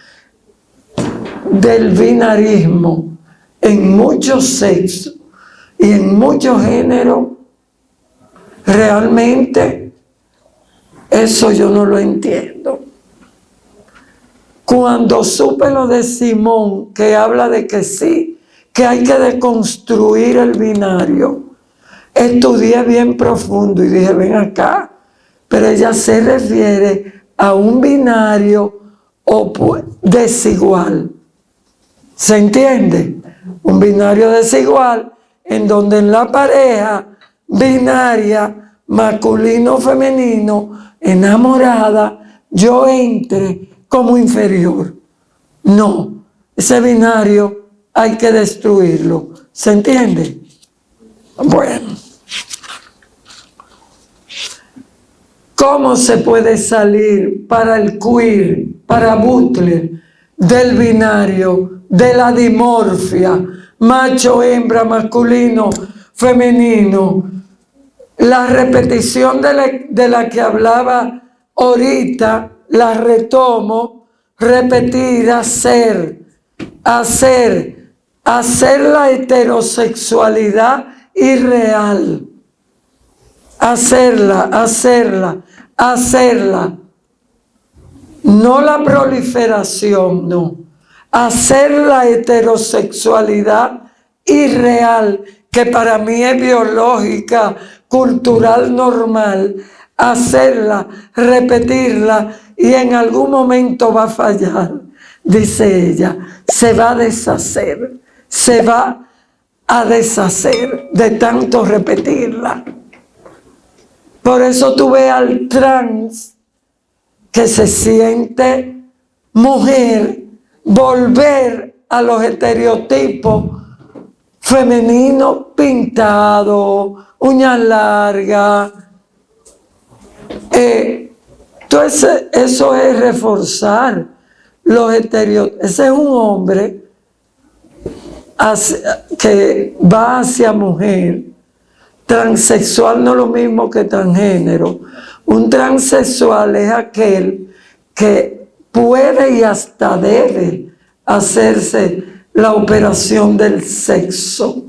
del binarismo en muchos sexos y en muchos géneros, realmente eso yo no lo entiendo. Cuando supe lo de Simón, que habla de que sí, que hay que deconstruir el binario, estudié bien profundo y dije, ven acá, pero ella se refiere a un binario desigual. ¿Se entiende? Un binario desigual en donde en la pareja binaria, masculino-femenino, enamorada, yo entre como inferior. No, ese binario hay que destruirlo. ¿Se entiende? Bueno. ¿Cómo se puede salir para el queer, para Butler, del binario, de la dimorfia, macho, hembra, masculino, femenino? La repetición de la que hablaba ahorita, la retomo, repetir, hacer la heterosexualidad irreal. Hacerla. No la proliferación, no. Hacer la heterosexualidad irreal, que para mí es biológica, cultural, normal. Hacerla, repetirla, y en algún momento va a fallar, dice ella. Se va a deshacer de tanto repetirla. Por eso tú ves al trans que se siente mujer volver a los estereotipos femeninos, pintado, uñas largas. Entonces eso es reforzar los estereotipos. Ese es un hombre que va hacia mujer. Transexual no es lo mismo que transgénero. Un transexual es aquel que puede y hasta debe hacerse la operación del sexo.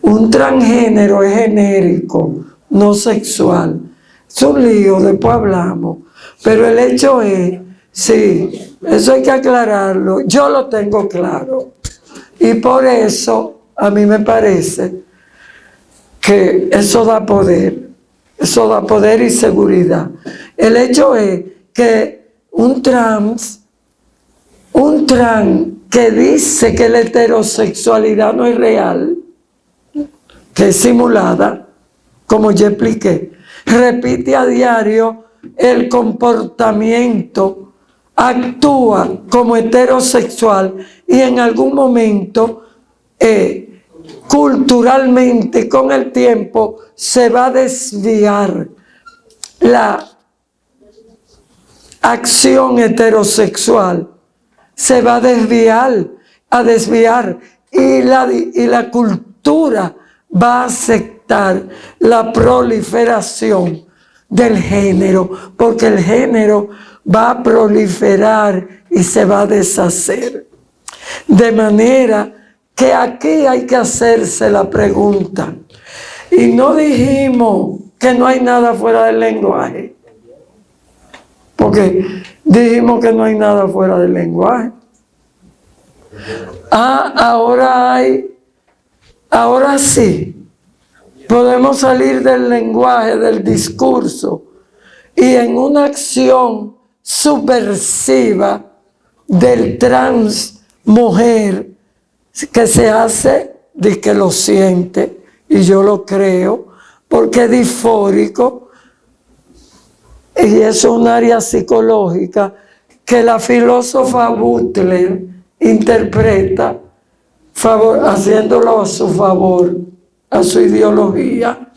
Un transgénero es genérico, no sexual. Es un lío, después hablamos. Pero el hecho es, sí, eso hay que aclararlo. Yo lo tengo claro. Y por eso a mí me parece que eso da poder y seguridad. El hecho es que un trans que dice que la heterosexualidad no es real, que es simulada, como ya expliqué, repite a diario el comportamiento actúa como heterosexual y en algún momento culturalmente con el tiempo se va a desviar la acción heterosexual, se va a desviar y la cultura va a aceptar la proliferación del género, porque el género va a proliferar y se va a deshacer. De manera que aquí hay que hacerse la pregunta. Y no dijimos que no hay nada fuera del lenguaje, porque dijimos que no hay nada fuera del lenguaje. Ahora sí, podemos salir del lenguaje, del discurso, y en una acción subversiva del trans mujer que se hace de que lo siente, y yo lo creo, porque es disfórico, y es un área psicológica que la filósofa Butler interpreta haciéndolo a su favor, a su ideología.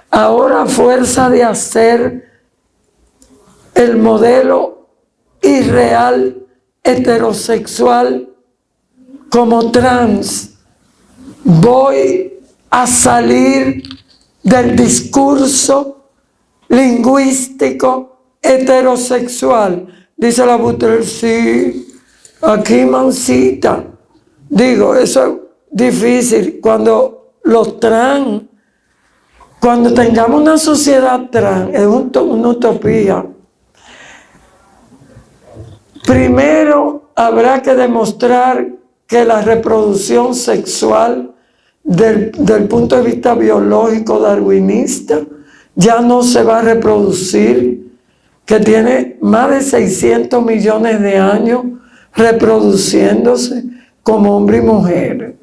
Ahora, a fuerza de hacer el modelo irreal heterosexual como trans, voy a salir del discurso lingüístico heterosexual. Dice la Butler, sí, aquí mancita. Digo, eso es difícil. Cuando tengamos una sociedad trans, es una utopía. Primero habrá que demostrar que la reproducción sexual del punto de vista biológico darwinista ya no se va a reproducir, que tiene más de 600 millones de años reproduciéndose como hombre y mujer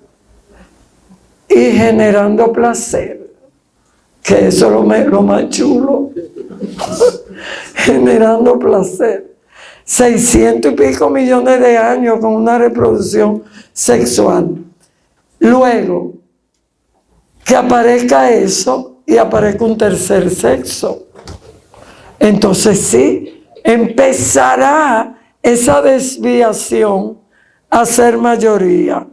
y generando placer, que eso es lo más chulo. Generando placer. 600 y pico millones de años con una reproducción sexual. Luego, que aparezca eso y aparezca un tercer sexo. Entonces sí, empezará esa desviación a ser mayoría.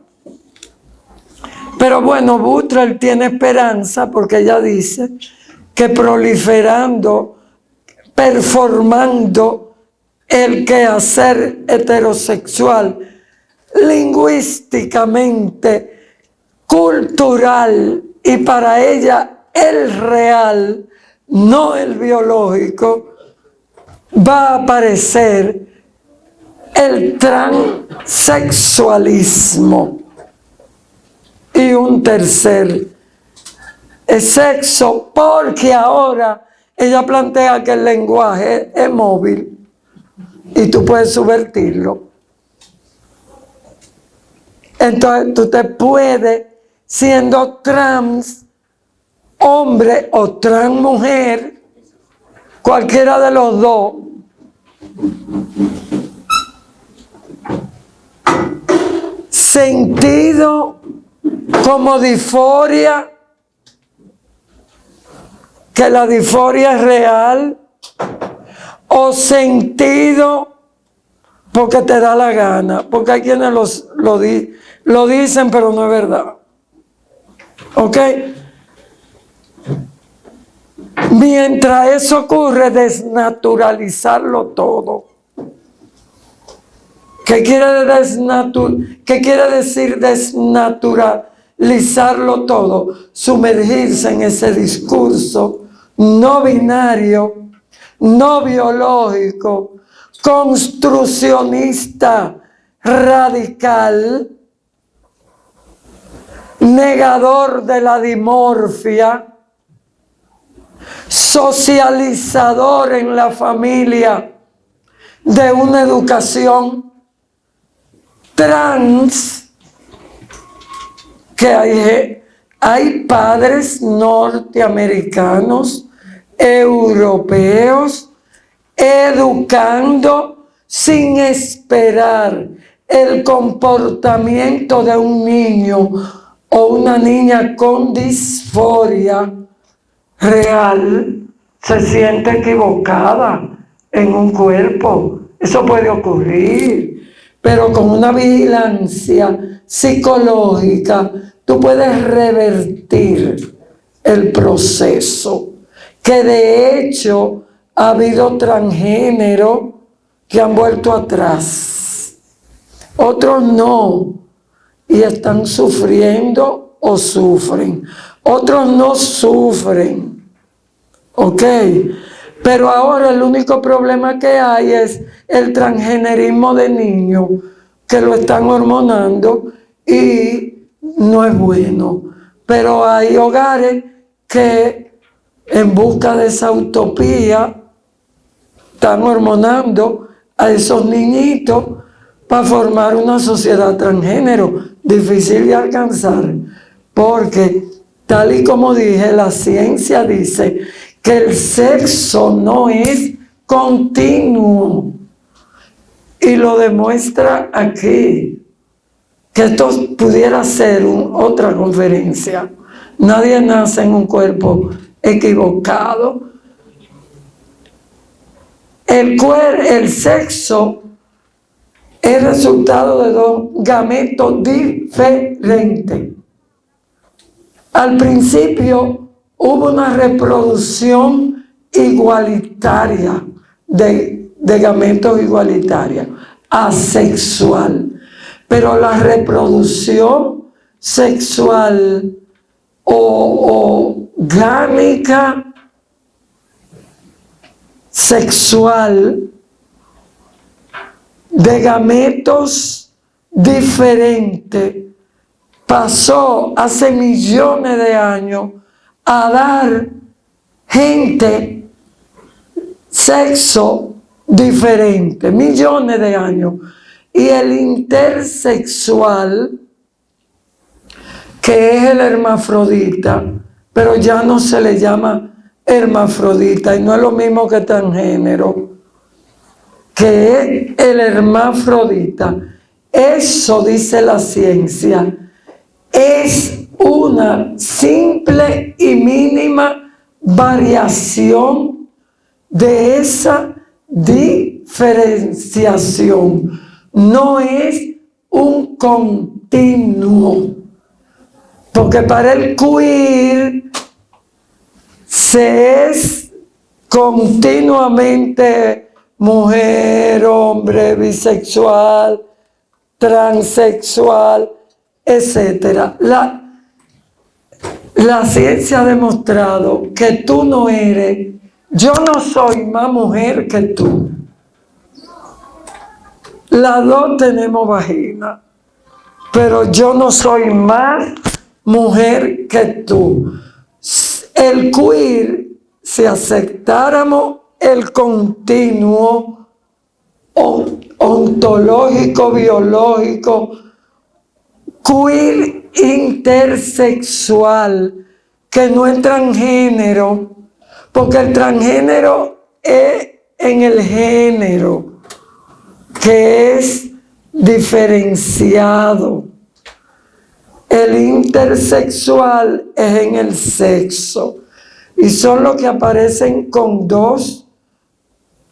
Pero bueno, Butler tiene esperanza porque ella dice que proliferando, performando el quehacer heterosexual lingüísticamente, cultural y para ella el real, no el biológico, va a aparecer el transexualismo y un tercer sexo, porque ahora ella plantea que el lenguaje es móvil y tú puedes subvertirlo. Entonces tú te puedes, siendo trans hombre o trans mujer, cualquiera de los dos, sentido como disforia, que la disforia es real, o sentido porque te da la gana, porque hay quienes lo dicen pero no es verdad. ¿Ok? Mientras eso ocurre, desnaturalizarlo todo. ¿Qué quiere decir desnaturalizarlo todo? Sumergirse en ese discurso no binario, no biológico, construccionista, radical, negador de la dimorfia, socializador en la familia de una educación trans, que hay padres norteamericanos, europeos, educando sin esperar el comportamiento de un niño o una niña con disforia real, se siente equivocada en un cuerpo. Eso puede ocurrir, pero con una vigilancia psicológica tú puedes revertir el proceso, que de hecho ha habido transgéneros que han vuelto atrás, otros no, y están sufriendo o sufren, otros no sufren, ¿ok? Pero ahora el único problema que hay es el transgenerismo de niños, que lo están hormonando y no es bueno. Pero hay hogares que en busca de esa utopía están hormonando a esos niñitos para formar una sociedad transgénero, difícil de alcanzar, porque tal y como dije, la ciencia dice que el sexo no es continuo, y lo demuestra aquí, que esto pudiera ser otra conferencia. Nadie nace en un cuerpo equivocado. El sexo es resultado de dos gametos diferentes. Al principio hubo una reproducción igualitaria de gametos igualitaria, asexual. Pero la reproducción sexual o gámica sexual de gametos diferentes pasó hace millones de años a dar gente sexo diferente, millones de años. Y el intersexual, que es el hermafrodita, pero ya no se le llama hermafrodita y no es lo mismo que transgénero, que es el hermafrodita. Eso, dice la ciencia, es una simple y mínima variación de esa diferenciación. No es un continuo, porque para el queer se es continuamente mujer, hombre, bisexual, transexual, etc. La ciencia ha demostrado que tú no eres, yo no soy más mujer que tú. Las dos tenemos vagina, pero yo no soy más mujer que tú. El queer, si aceptáramos el continuo ontológico, biológico, queer intersexual, que no es transgénero, porque el transgénero es en el género, que es diferenciado. El intersexual es en el sexo, y son los que aparecen con dos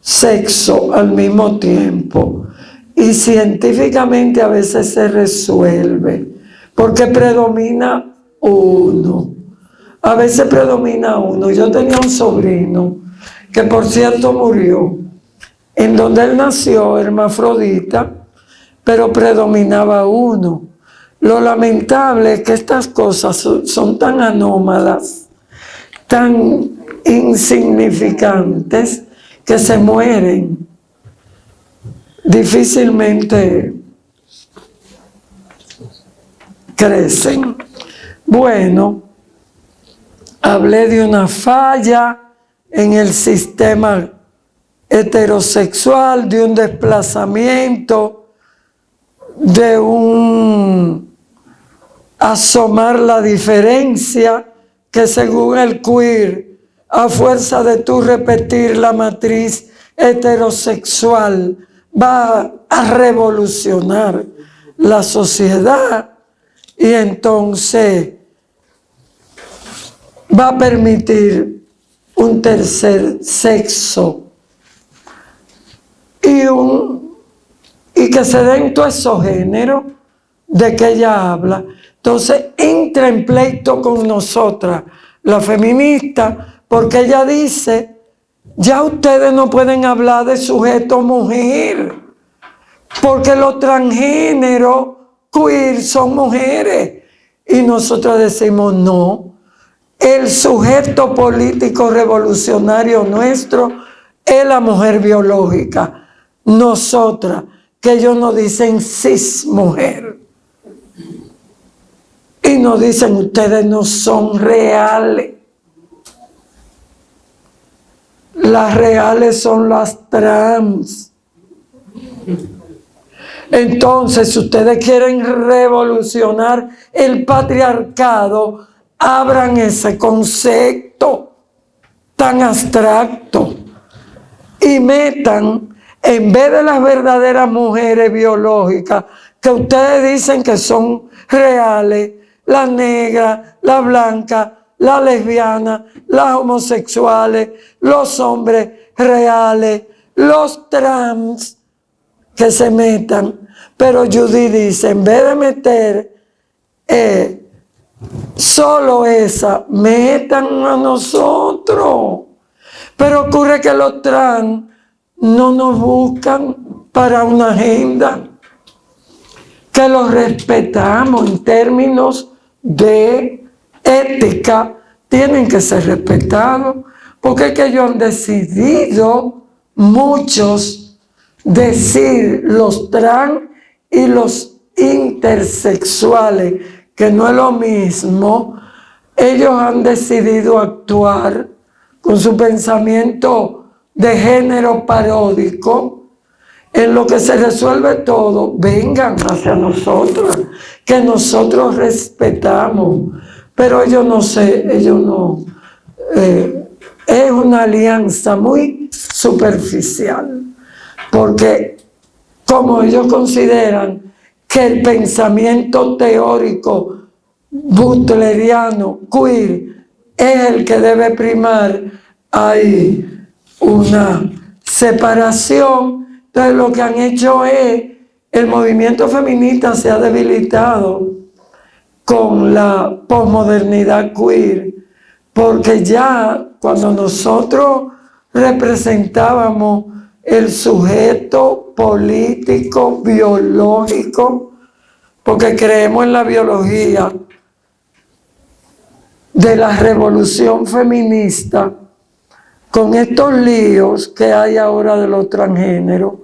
sexos al mismo tiempo. Y científicamente a veces se resuelve, porque predomina uno. A veces predomina uno. Yo tenía un sobrino, que por cierto murió, en donde él nació hermafrodita, pero predominaba uno. Lo lamentable es que estas cosas son tan anómalas, tan insignificantes, que se mueren. Difícilmente crecen. Bueno, hablé de una falla en el sistema heterosexual, de un desplazamiento, de un asomar la diferencia, que según el queer, a fuerza de tú repetir la matriz heterosexual, va a revolucionar la sociedad y entonces va a permitir un tercer sexo y que se den todos esos géneros de que ella habla. Entonces entra en pleito con nosotras, la feminista, porque ella dice, ya ustedes no pueden hablar de sujeto mujer, porque los transgéneros queer son mujeres. Y nosotros decimos, no, el sujeto político revolucionario nuestro es la mujer biológica. Nosotras, que ellos nos dicen cis mujer. Y nos dicen, ustedes no son reales. Las reales son las trans. Entonces, si ustedes quieren revolucionar el patriarcado, abran ese concepto tan abstracto y metan, en vez de las verdaderas mujeres biológicas, que ustedes dicen que son reales, la negra, la blanca, la lesbiana, las homosexuales, los hombres reales, los trans, que se metan. Pero Judy dice, en vez de meter solo esa, metan a nosotros. Pero ocurre que los trans no nos buscan para una agenda, que los respetamos en términos de ética, tienen que ser respetados, porque es que ellos han decidido, muchos, decir los trans y los intersexuales, que no es lo mismo. Ellos han decidido actuar con su pensamiento de género paródico, en lo que se resuelve todo. Vengan hacia nosotros, que nosotros respetamos, pero ellos no sé, ellos no, es una alianza muy superficial, porque como ellos consideran que el pensamiento teórico butleriano, queer, es el que debe primar, hay una separación. Entonces lo que han hecho es, el movimiento feminista se ha debilitado con la posmodernidad queer, porque ya cuando nosotros representábamos el sujeto político, biológico, porque creemos en la biología de la revolución feminista, con estos líos que hay ahora de los transgéneros,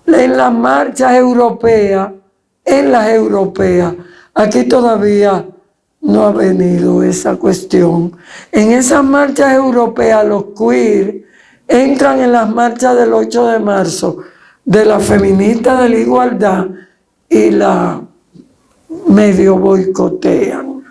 en las marchas europeas, aquí todavía no ha venido esa cuestión. En esas marchas europeas los queer entran en las marchas del 8 de marzo de la feminista de la igualdad y la medio boicotean,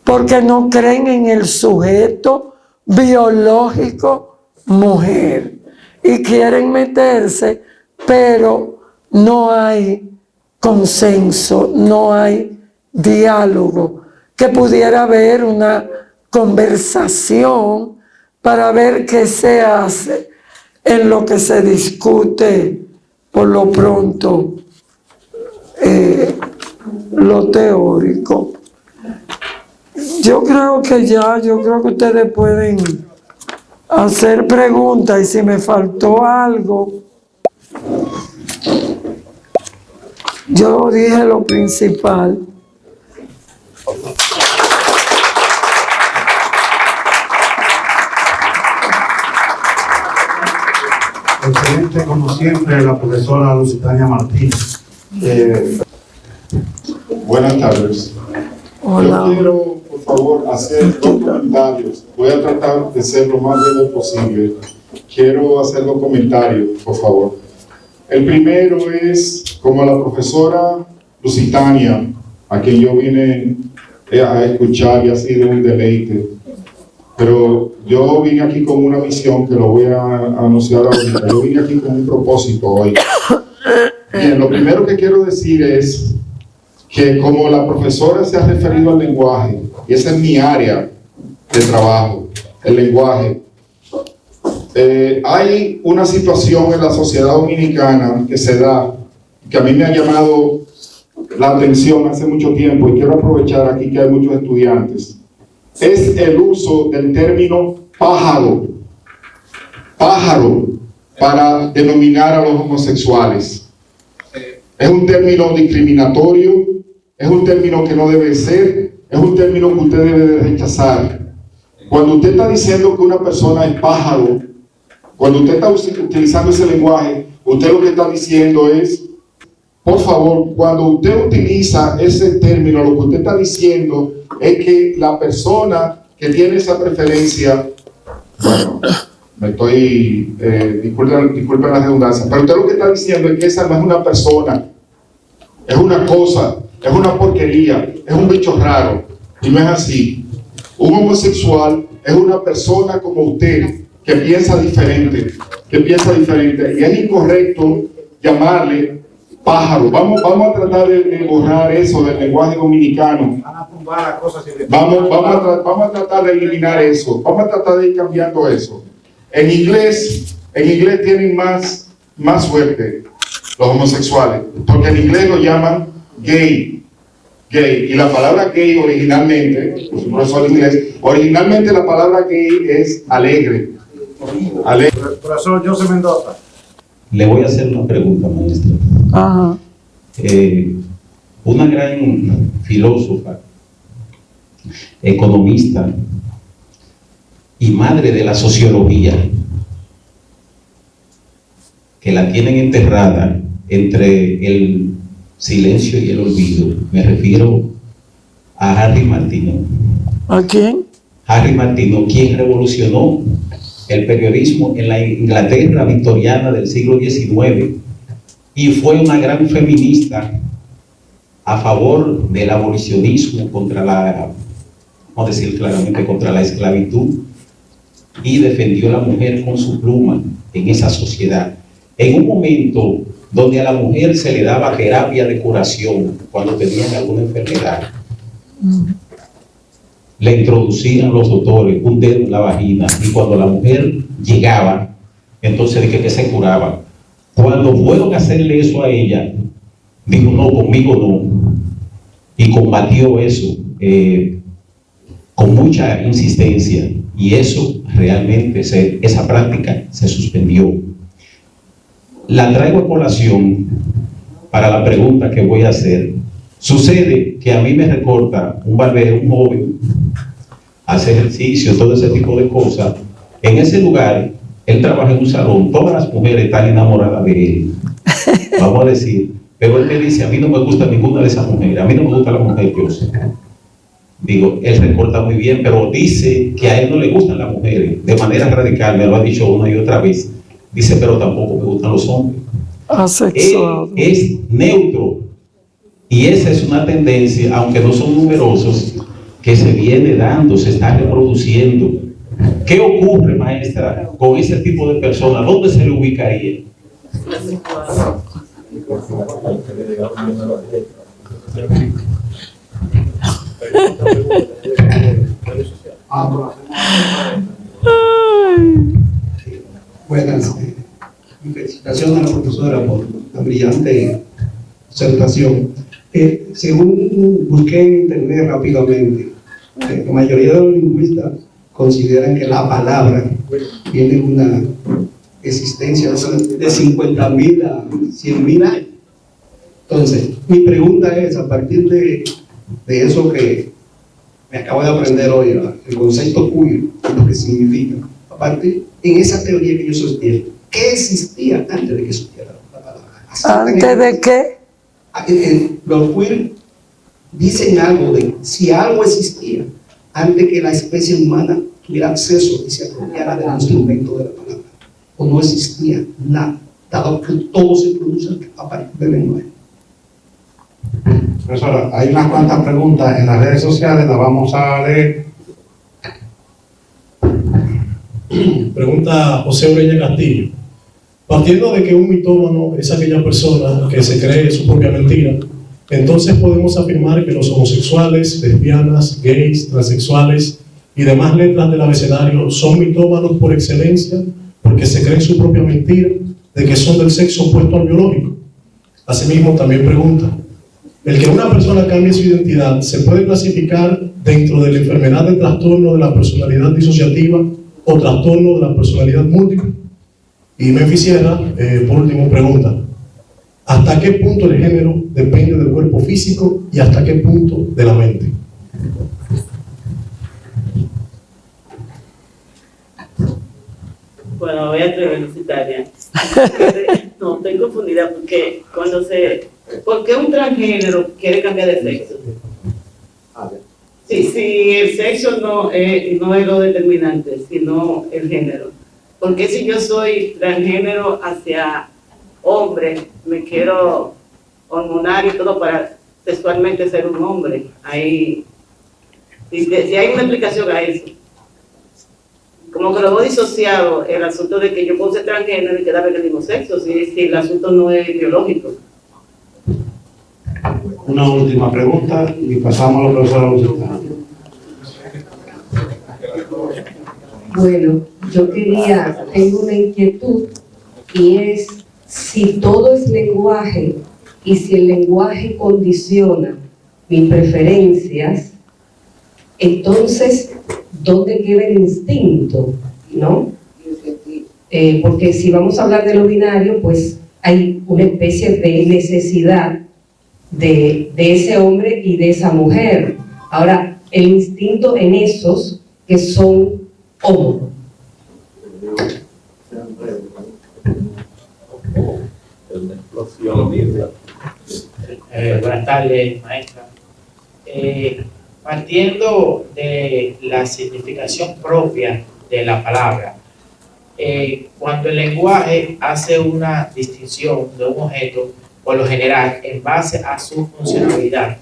porque no creen en el sujeto biológico mujer y quieren meterse, pero no hay consenso, no hay diálogo, que pudiera haber una conversación para ver qué se hace en lo que se discute por lo pronto lo teórico. Yo creo que ustedes pueden hacer preguntas, y si me faltó algo, yo dije lo principal. Excelente, como siempre, la profesora Lusitania Martínez. Buenas tardes. Hola. Yo quiero, por favor, hacer dos comentarios. Voy a tratar de ser lo más breve posible. Quiero hacer dos comentarios, por favor. El primero es, como la profesora Lusitania, a quien yo vine a escuchar y ha sido un deleite, pero yo vine aquí con una misión que lo voy a anunciar ahorita. Yo vine aquí con un propósito hoy. Bien, lo primero que quiero decir es que como la profesora se ha referido al lenguaje, y esa es mi área de trabajo, el lenguaje, hay una situación en la sociedad dominicana que se da, que a mí me ha llamado la atención hace mucho tiempo, y quiero aprovechar aquí que hay muchos estudiantes. Es el uso del término pájaro para denominar a los homosexuales. Es un término discriminatorio, es un término que no debe ser, es un término que usted debe de rechazar. Cuando usted está diciendo que una persona es pájaro, cuando usted está utilizando ese lenguaje, usted lo que está diciendo es, por favor, cuando usted utiliza ese término, lo que usted está diciendo es que la persona que tiene esa preferencia, bueno, disculpen la redundancia, pero usted lo que está diciendo es que esa no es una persona, es una cosa, es una porquería, es un bicho raro, y no es así. Un homosexual es una persona como usted, que piensa diferente, y es incorrecto llamarle pájaro. Vamos a tratar de borrar eso del lenguaje dominicano. Vamos a tratar de eliminar eso. Vamos a tratar de ir cambiando eso. En inglés tienen más suerte los homosexuales, porque en inglés lo llaman gay. Y la palabra gay originalmente, profesor de inglés, originalmente la palabra gay es alegre. Profesor José Mendoza. Le voy a hacer una pregunta, maestra. Ajá. Una gran filósofa, economista y madre de la sociología, que la tienen enterrada entre el silencio y el olvido. Me refiero a Harry Martineau. ¿A quién? Harry Martineau, quien revolucionó el periodismo en la Inglaterra victoriana del siglo XIX y fue una gran feminista a favor del abolicionismo, contra la, vamos a decir claramente, contra la esclavitud, y defendió a la mujer con su pluma en esa sociedad. En un momento donde a la mujer se le daba terapia de curación cuando tenían alguna enfermedad, le introducían los doctores un dedo en la vagina, y cuando la mujer llegaba, entonces dije que se curaba. Cuando fueron a hacerle eso a ella, dijo, no, conmigo no, y combatió eso con mucha insistencia, y eso realmente, esa práctica se suspendió. La traigo a colación para la pregunta que voy a hacer. Sucede que a mí me recorta un barbero, un joven, hace ejercicio, todo ese tipo de cosas. En ese lugar, él trabaja en un salón, todas las mujeres están enamoradas de él, vamos a decir, pero él me dice, a mí no me gusta ninguna de esas mujeres, a mí no me gusta la mujer Joseph. Digo, él recorta muy bien, pero dice que a él no le gustan las mujeres, de manera radical, me lo ha dicho una y otra vez. Dice, pero tampoco me gustan los hombres. Asexuado. Él es neutro, y esa es una tendencia, aunque no son numerosos, que se viene dando, se está reproduciendo. ¿Qué ocurre, maestra, con ese tipo de personas? ¿Dónde se le ubicaría? Buenas. Felicitaciones a la profesora por la brillante disertación. Según busqué en internet rápidamente, la mayoría de los lingüistas consideran que la palabra tiene una existencia de 50.000 a 100.000 años. Entonces, mi pregunta es, a partir de eso que me acabo de aprender hoy, el concepto queer, lo que significa, aparte, en esa teoría que yo sostengo, ¿qué existía antes de que supiera la palabra? ¿Antes de qué? Los queer dicen algo de si algo existía antes que la especie humana tuviera acceso y se apropiara del instrumento de la palabra, o no existía nada, dado que todo se produce a partir del lenguaje. Profesora, hay unas cuantas preguntas en las redes sociales, las vamos a leer. Pregunta José Ureña Castillo. Partiendo de que un mitómano es aquella persona que se cree su propia mentira, entonces podemos afirmar que los homosexuales, lesbianas, gays, transexuales y demás letras del abecedario son mitómanos por excelencia porque se creen su propia mentira de que son del sexo opuesto al biológico. Asimismo, también pregunta, ¿el que una persona cambie su identidad se puede clasificar dentro de la enfermedad de trastorno de la personalidad disociativa o trastorno de la personalidad múltiple? Y Memphis Sierra, por último, pregunta, ¿hasta qué punto el género depende del cuerpo físico y hasta qué punto de la mente? Bueno, voy a felicitar ya. No, estoy confundida porque ¿por qué un transgénero quiere cambiar de sexo? Sí, el sexo no es lo determinante, sino el género. Porque si yo soy transgénero hacia hombre, me quiero hormonar y todo para sexualmente ser un hombre? Si hay una explicación a eso. Como que lo veo disociado el asunto de que yo puedo ser transgénero y quedarme en el mismo sexo, si el asunto no es biológico. Una última pregunta y pasamos a la profesora Lucitania. Bueno, yo tengo una inquietud y es si todo es lenguaje y si el lenguaje condiciona mis preferencias, entonces, ¿dónde queda el instinto? ¿No? Porque si vamos a hablar de lo binario, pues hay una especie de necesidad de ese hombre y de esa mujer. Ahora, el instinto en esos que son homo. Buenas tardes, maestra. Partiendo de la significación propia de la palabra, cuando el lenguaje hace una distinción de un objeto, por lo general, en base a su funcionalidad,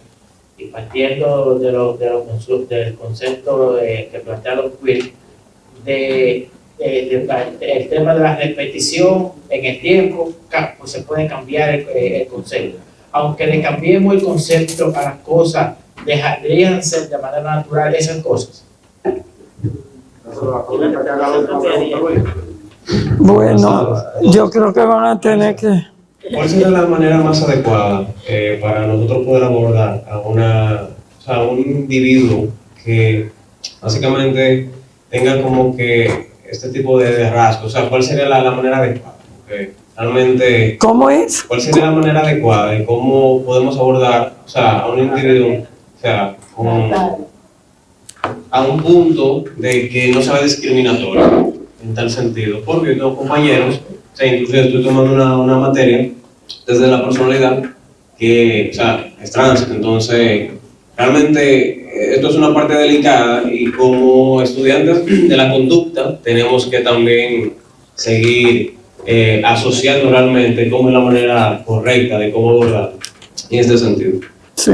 y partiendo del concepto que plantearon Will, el tema de la repetición en el tiempo, pues se puede cambiar el concepto. Aunque le cambiemos el concepto a las cosas, dejarían ser de manera natural esas cosas. Bueno, yo creo que van a tener que... ¿Cuál sería la manera más adecuada para nosotros poder abordar a un individuo que básicamente tenga como que este tipo de rasgos? O sea, ¿cuál sería la manera adecuada? Porque realmente... ¿Cómo es? ¿Cuál sería la manera adecuada y cómo podemos abordar, o sea, a un individuo, o sea, a un punto de que no sea discriminatorio en tal sentido? Porque los compañeros, o sea, inclusive estoy tomando una materia desde la personalidad que, o sea, es trans, entonces realmente esto es una parte delicada y como estudiantes de la conducta tenemos que también seguir asociando realmente cómo es la manera correcta de cómo abordar en este sentido. Sí.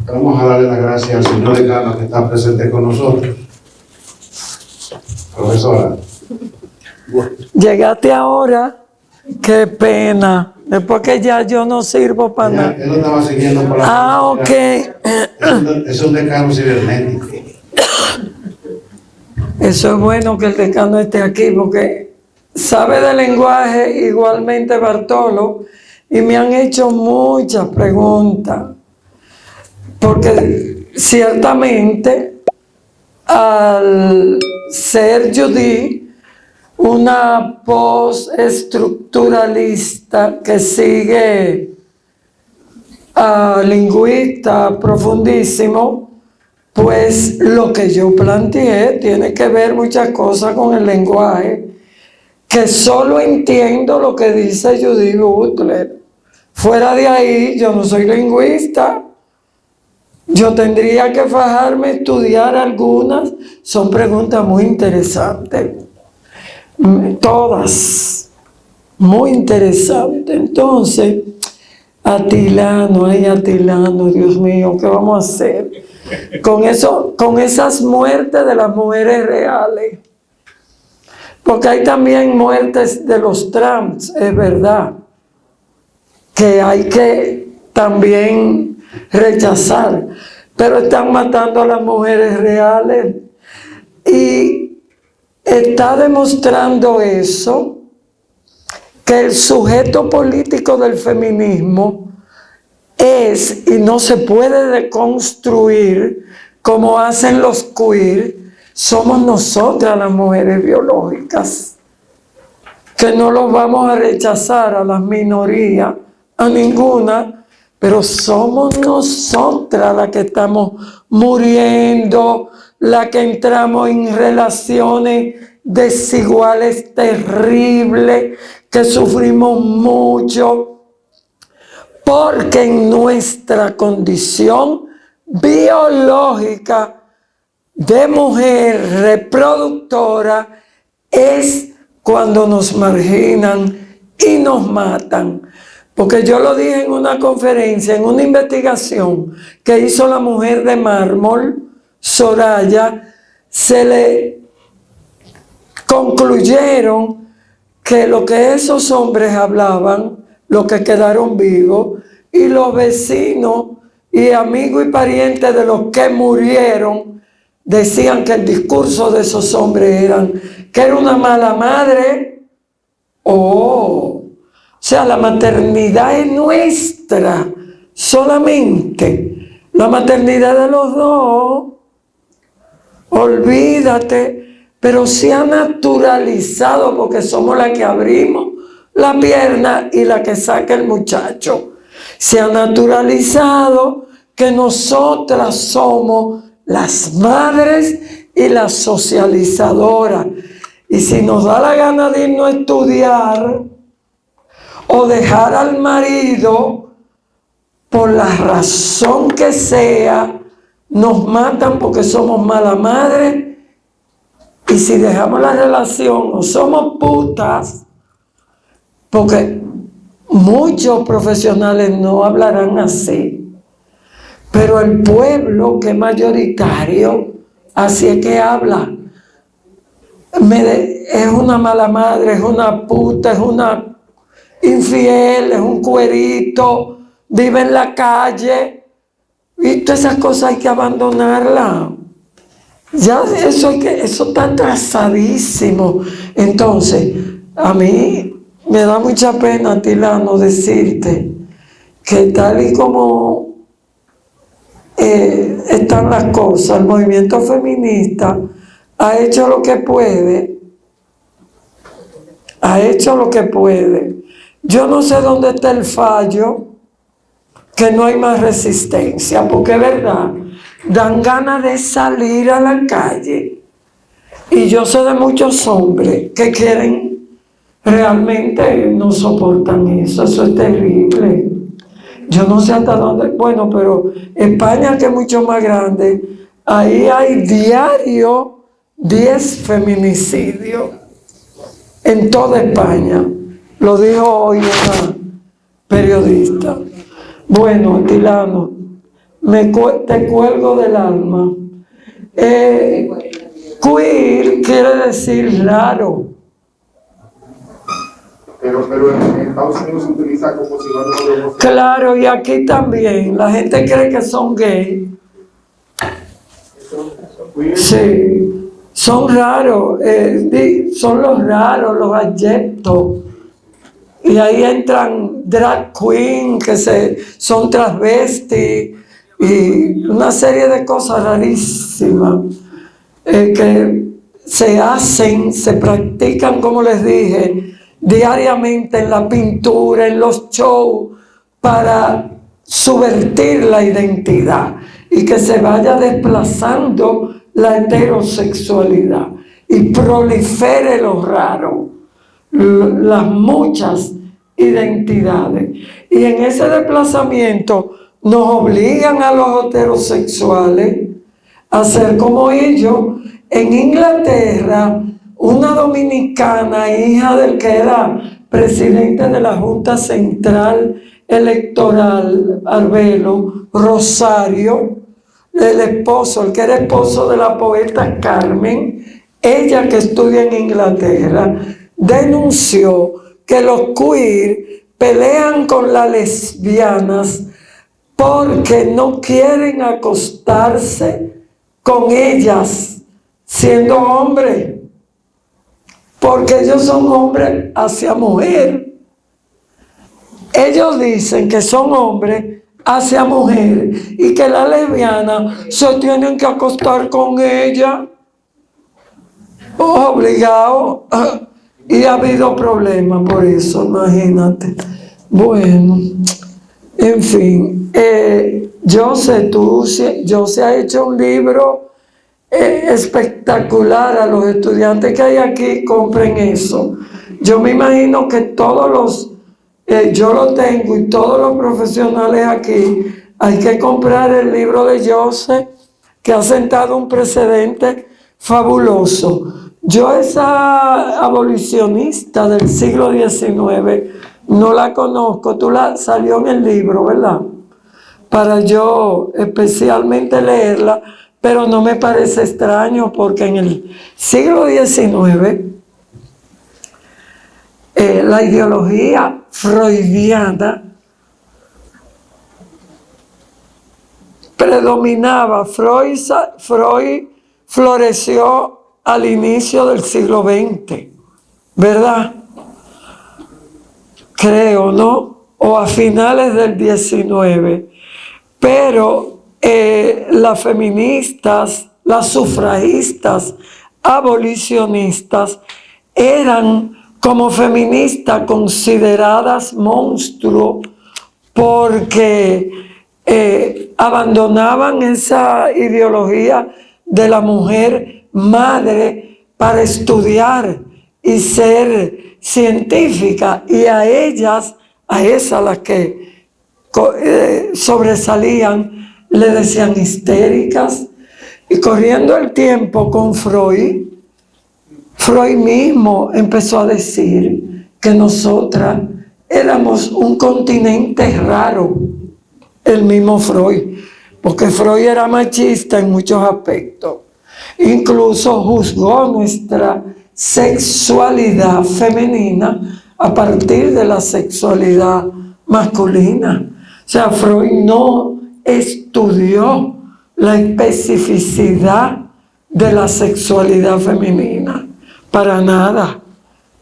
Vamos a darle las gracias al señor decano que está presente con nosotros. Profesora. Llegaste ahora, qué pena. Después que ya yo no sirvo para nada. Él lo estaba siguiendo por la... Ah, ok. Es un decano cibernético. Eso es bueno que el decano esté aquí porque sabe de lenguaje igualmente Bartolo y me han hecho muchas preguntas. Porque ciertamente al ser Judith una postestructuralista que sigue a lingüista profundísimo, pues lo que yo planteé tiene que ver muchas cosas con el lenguaje, que solo entiendo lo que dice Judith Butler. Fuera de ahí, yo no soy lingüista. Yo tendría que fajarme a estudiar algunas. Son preguntas muy interesantes. Todas. Muy interesantes. Entonces, Atilano, Dios mío, ¿qué vamos a hacer? Con esas muertes de las mujeres reales. Porque hay también muertes de los trans, es verdad, que hay que también rechazar, pero están matando a las mujeres reales y está demostrando eso, que el sujeto político del feminismo es, y no se puede deconstruir como hacen los queer, somos nosotras las mujeres biológicas, que no los vamos a rechazar a las minorías, a ninguna, pero somos nosotras las que estamos muriendo, las que entramos en relaciones desiguales terribles, que sufrimos mucho, porque en nuestra condición biológica de mujer reproductora es cuando nos marginan y nos matan. Porque yo lo dije en una conferencia, en una investigación que hizo la mujer de mármol, Soraya, se le concluyeron que lo que esos hombres hablaban, los que quedaron vivos, y los vecinos y amigos y parientes de los que murieron, decían que el discurso de esos hombres eran que era una mala madre. O sea, la maternidad es nuestra, solamente la maternidad de los dos, olvídate, pero se ha naturalizado porque somos la que abrimos la pierna y la que saca el muchacho. Se ha naturalizado que nosotras somos las madres y las socializadoras. Y si nos da la gana de irnos a estudiar o dejar al marido, por la razón que sea, nos matan porque somos mala madre. Y si dejamos la relación o somos putas, porque muchos profesionales no hablarán así, pero el pueblo que es mayoritario, así es que habla. Es una mala madre, es una puta, es una infiel, es un cuerito, vive en la calle, y todas esas cosas hay que abandonarlas. Ya eso está trazadísimo. Entonces, a mí me da mucha pena, Tilano, decirte que tal y como están las cosas, el movimiento feminista ha hecho lo que puede, Yo no sé dónde está el fallo, que no hay más resistencia, porque es verdad, dan ganas de salir a la calle. Y yo sé de muchos hombres que quieren, realmente no soportan eso es terrible. Yo no sé hasta dónde, bueno, pero España, que es mucho más grande, ahí hay diario 10 feminicidios en toda España. Lo dijo hoy una periodista. Bueno, Tilano, te cuelgo del alma. Queer quiere decir raro. Pero en Estados Unidos se utiliza como sinónimo de... Claro, y aquí también. La gente cree que son gay. Sí, son raros. Son los raros, los abyectos. Y ahí entran drag queen, que son transvestis, y una serie de cosas rarísimas que se practican, como les dije, diariamente en la pintura, en los shows, para subvertir la identidad y que se vaya desplazando la heterosexualidad y prolifere lo raro, las muchas identidades. Y en ese desplazamiento nos obligan a los heterosexuales a ser como ellos. En Inglaterra, una dominicana, hija del que era presidente de la Junta Central Electoral, Arbelo, Rosario, el que era esposo de la poeta Carmen, ella que estudia en Inglaterra, denunció que los queer pelean con las lesbianas porque no quieren acostarse con ellas siendo hombres, porque ellos son hombres hacia mujer. Ellos dicen que son hombres hacia mujer y que las lesbianas se tienen que acostar con ella obligado, y ha habido problemas por eso, imagínate. Bueno, en fin, José ha hecho un libro espectacular. A los estudiantes que hay aquí, compren eso. Yo me imagino que todos los, yo lo tengo, y todos los profesionales aquí, hay que comprar el libro de José, que ha sentado un precedente fabuloso. Yo, esa abolicionista del siglo XIX, no la conozco. Salió en el libro, ¿verdad? Para yo especialmente leerla, pero no me parece extraño, porque en el siglo XIX la ideología freudiana predominaba. Freud floreció al inicio del siglo XX, ¿verdad? Creo, ¿no? O a finales del XIX. Pero las feministas, las sufragistas, abolicionistas, eran como feministas consideradas monstruos, porque abandonaban esa ideología de la mujer madre para estudiar y ser científica, y a esas las que sobresalían, le decían histéricas. Y corriendo el tiempo con Freud mismo empezó a decir que nosotras éramos un continente raro, el mismo Freud, porque Freud era machista en muchos aspectos. Incluso juzgó nuestra sexualidad femenina a partir de la sexualidad masculina. O sea, Freud no estudió la especificidad de la sexualidad femenina, para nada.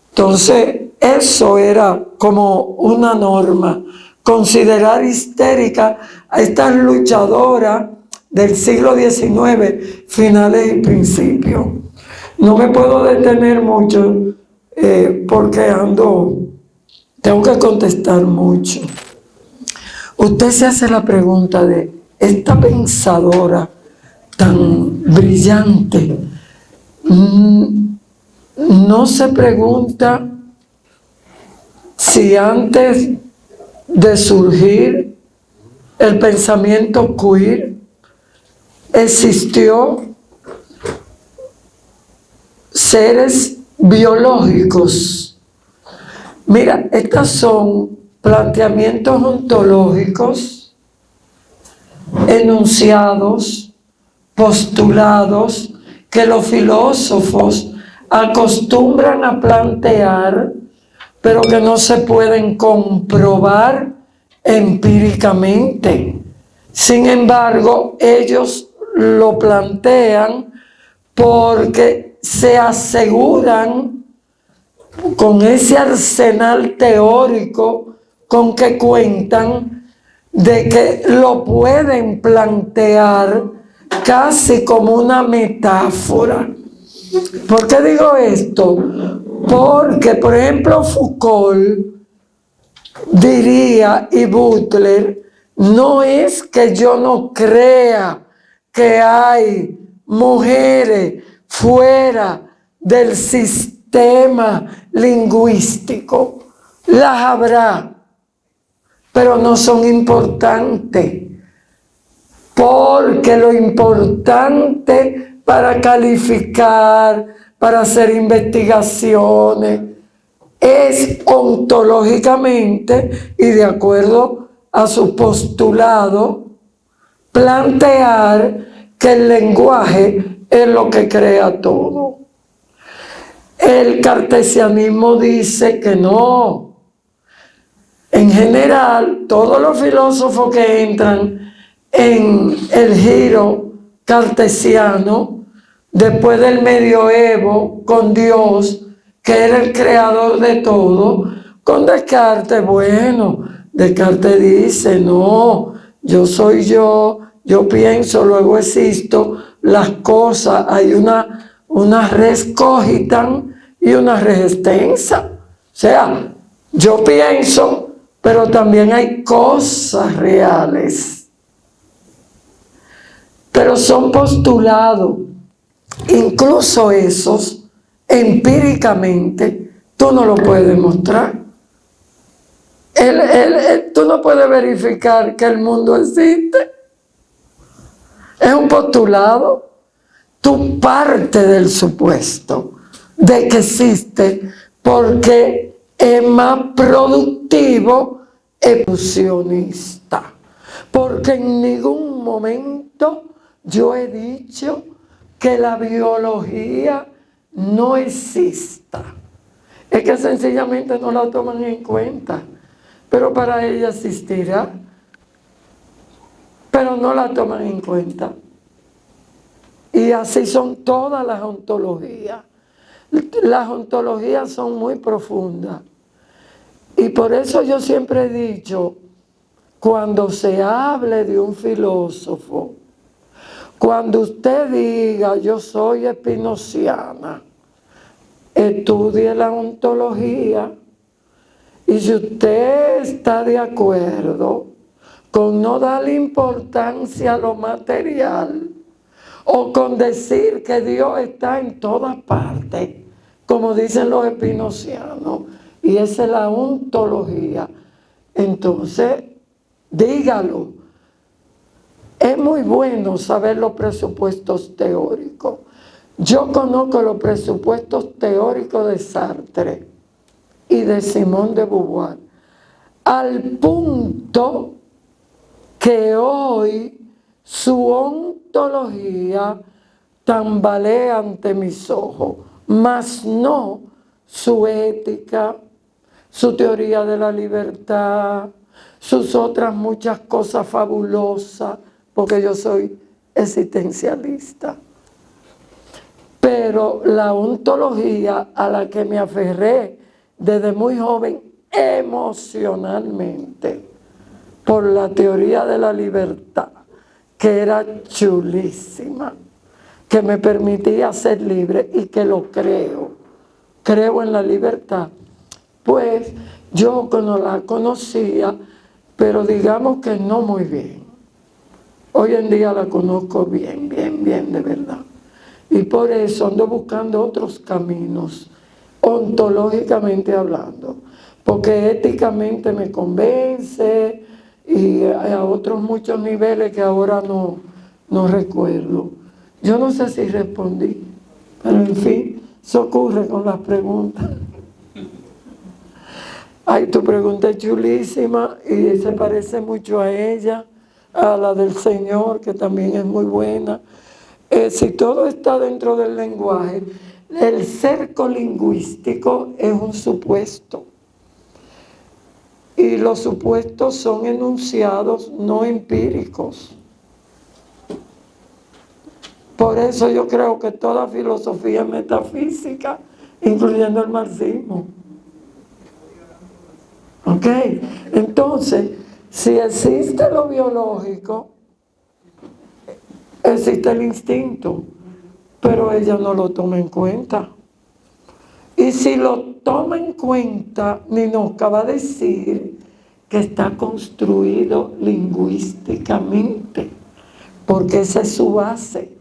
Entonces, eso era como una norma, considerar histérica a estas luchadoras del siglo XIX, finales y principios. No me puedo detener mucho porque tengo que contestar mucho. Usted se hace la pregunta de esta pensadora tan brillante, no se pregunta si antes de surgir el pensamiento queer existió seres biológicos. Mira, estos son planteamientos ontológicos, enunciados, postulados, que los filósofos acostumbran a plantear, pero que no se pueden comprobar empíricamente. Sin embargo, ellos lo plantean porque se aseguran, con ese arsenal teórico con que cuentan, de que lo pueden plantear casi como una metáfora. ¿Por qué digo esto? Porque, por ejemplo, Foucault diría, y Butler, no es que yo no crea que hay mujeres fuera del sistema lingüístico. Las habrá, pero no son importantes, porque lo importante para calificar, para hacer investigaciones, es ontológicamente y de acuerdo a su postulado, plantear que el lenguaje es lo que crea todo. El cartesianismo dice que no. En general, todos los filósofos que entran en el giro cartesiano, después del medioevo, con Dios, que era el creador de todo, con Descartes, bueno, Descartes dice, no, yo soy yo pienso, luego existo, las cosas, hay una res cogitan y una res extensa. O sea, yo pienso, pero también hay cosas reales. Pero son postulados, incluso esos, empíricamente, tú no lo puedes demostrar. Tú no puedes verificar que el mundo existe. Es un postulado. Tú partes del supuesto de que existe porque es más productivo, evolucionista. Porque en ningún momento yo he dicho que la biología no exista. Es que sencillamente no la toman en cuenta. Pero para ella existirá. Pero no la toman en cuenta. Y así son todas las ontologías. Las ontologías son muy profundas. Y por eso yo siempre he dicho, cuando se hable de un filósofo, cuando usted diga, yo soy espinociana, estudie la ontología. Y si usted está de acuerdo con no darle importancia a lo material, o con decir que Dios está en todas partes, como dicen los espinocianos, y esa es la ontología, entonces dígalo. Es muy bueno saber los presupuestos teóricos. Yo conozco los presupuestos teóricos de Sartre y de Simone de Beauvoir, al punto que hoy su ontología tambalea ante mis ojos, mas no su ética, su teoría de la libertad, sus otras muchas cosas fabulosas, porque yo soy existencialista. Pero la ontología a la que me aferré desde muy joven emocionalmente, por la teoría de la libertad, que era chulísima, que me permitía ser libre y que lo creo en la libertad. Pues yo no la conocía, pero digamos que no muy bien. Hoy en día la conozco bien, de verdad. Y por eso ando buscando otros caminos, ontológicamente hablando, porque éticamente me convence y a otros muchos niveles que ahora no recuerdo. Yo no sé si respondí, pero en fin, eso ocurre con las preguntas. Ay, tu pregunta es chulísima y se parece mucho a ella, a la del Señor, que también es muy buena. Si todo está dentro del lenguaje, el cerco lingüístico es un supuesto. Y los supuestos son enunciados no empíricos. Por eso yo creo que toda filosofía es metafísica, incluyendo el marxismo. ¿Ok? Entonces, si existe lo biológico, existe el instinto, pero ella no lo toma en cuenta. Y si lo toma en cuenta, Ninoca va a decir que está construido lingüísticamente, porque esa es su base.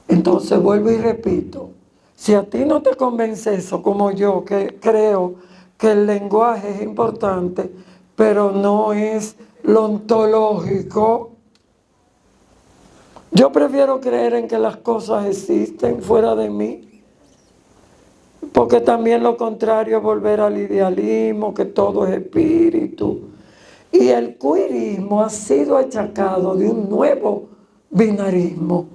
Entonces vuelvo y repito, si a ti no te convence eso, como yo, que creo que el lenguaje es importante, pero no es lo ontológico, yo prefiero creer en que las cosas existen fuera de mí, porque también lo contrario es volver al idealismo, que todo es espíritu. Y el queerismo ha sido achacado de un nuevo binarismo,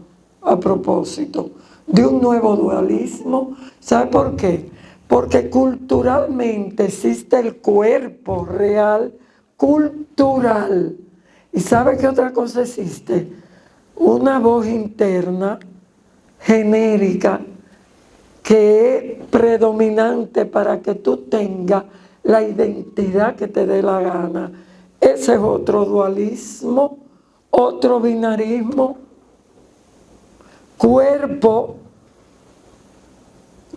a propósito, de un nuevo dualismo. ¿Sabe por qué? Porque culturalmente existe el cuerpo real cultural. ¿Y sabe qué otra cosa existe? Una voz interna genérica que es predominante para que tú tengas la identidad que te dé la gana. Ese es otro dualismo, otro binarismo. Cuerpo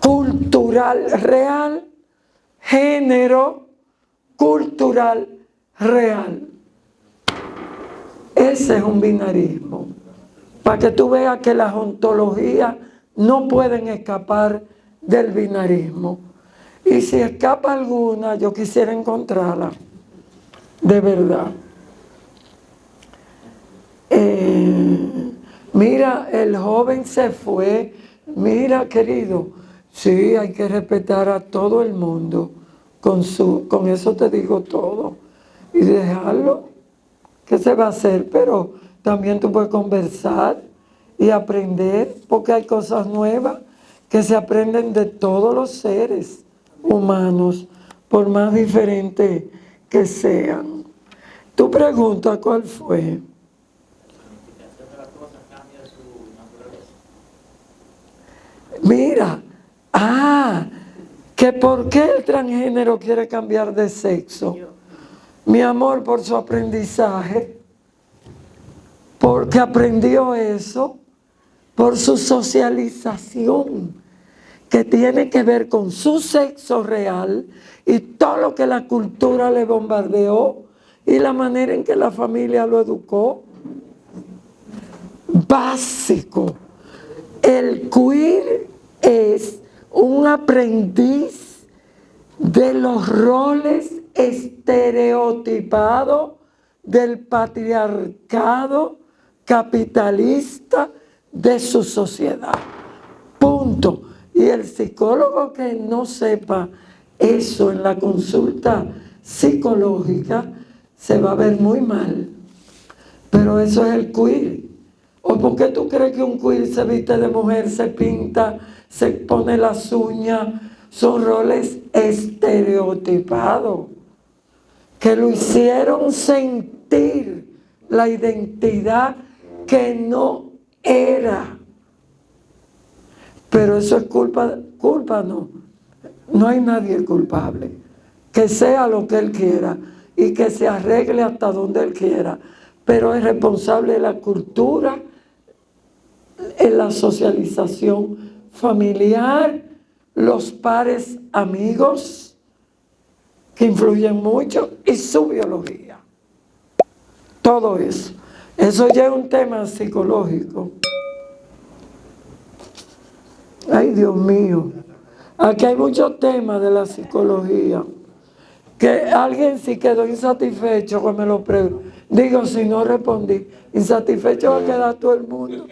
cultural real, género cultural real. Ese es un binarismo. Para que tú veas que las ontologías no pueden escapar del binarismo. Y si escapa alguna, yo quisiera encontrarla. De verdad. Mira, el joven se fue. Mira, querido, sí, hay que respetar a todo el mundo. Con eso te digo todo. Y dejarlo. ¿Qué se va a hacer? Pero también tú puedes conversar y aprender, porque hay cosas nuevas que se aprenden de todos los seres humanos, por más diferentes que sean. Tu pregunta, ¿cuál fue? Mira, que por qué el transgénero quiere cambiar de sexo. Mi amor, por su aprendizaje, porque aprendió eso, por su socialización, que tiene que ver con su sexo real y todo lo que la cultura le bombardeó y la manera en que la familia lo educó. Básico. El queer es un aprendiz de los roles estereotipados del patriarcado capitalista de su sociedad. Punto. Y el psicólogo que no sepa eso en la consulta psicológica se va a ver muy mal. Pero eso es el queer. ¿O por qué tú crees que un queer se viste de mujer, se pinta, se pone las uñas? Son roles estereotipados que lo hicieron sentir la identidad que no era. Pero eso es culpa no. No hay nadie culpable. Que sea lo que él quiera y que se arregle hasta donde él quiera. Pero es responsable de la cultura, en la socialización familiar, los pares amigos, que influyen mucho, y su biología. Todo eso. Eso ya es un tema psicológico. Ay, Dios mío. Aquí hay muchos temas de la psicología. Que alguien sí quedó insatisfecho cuando me lo preguntó. Digo, si no respondí, insatisfecho va a quedar todo el mundo.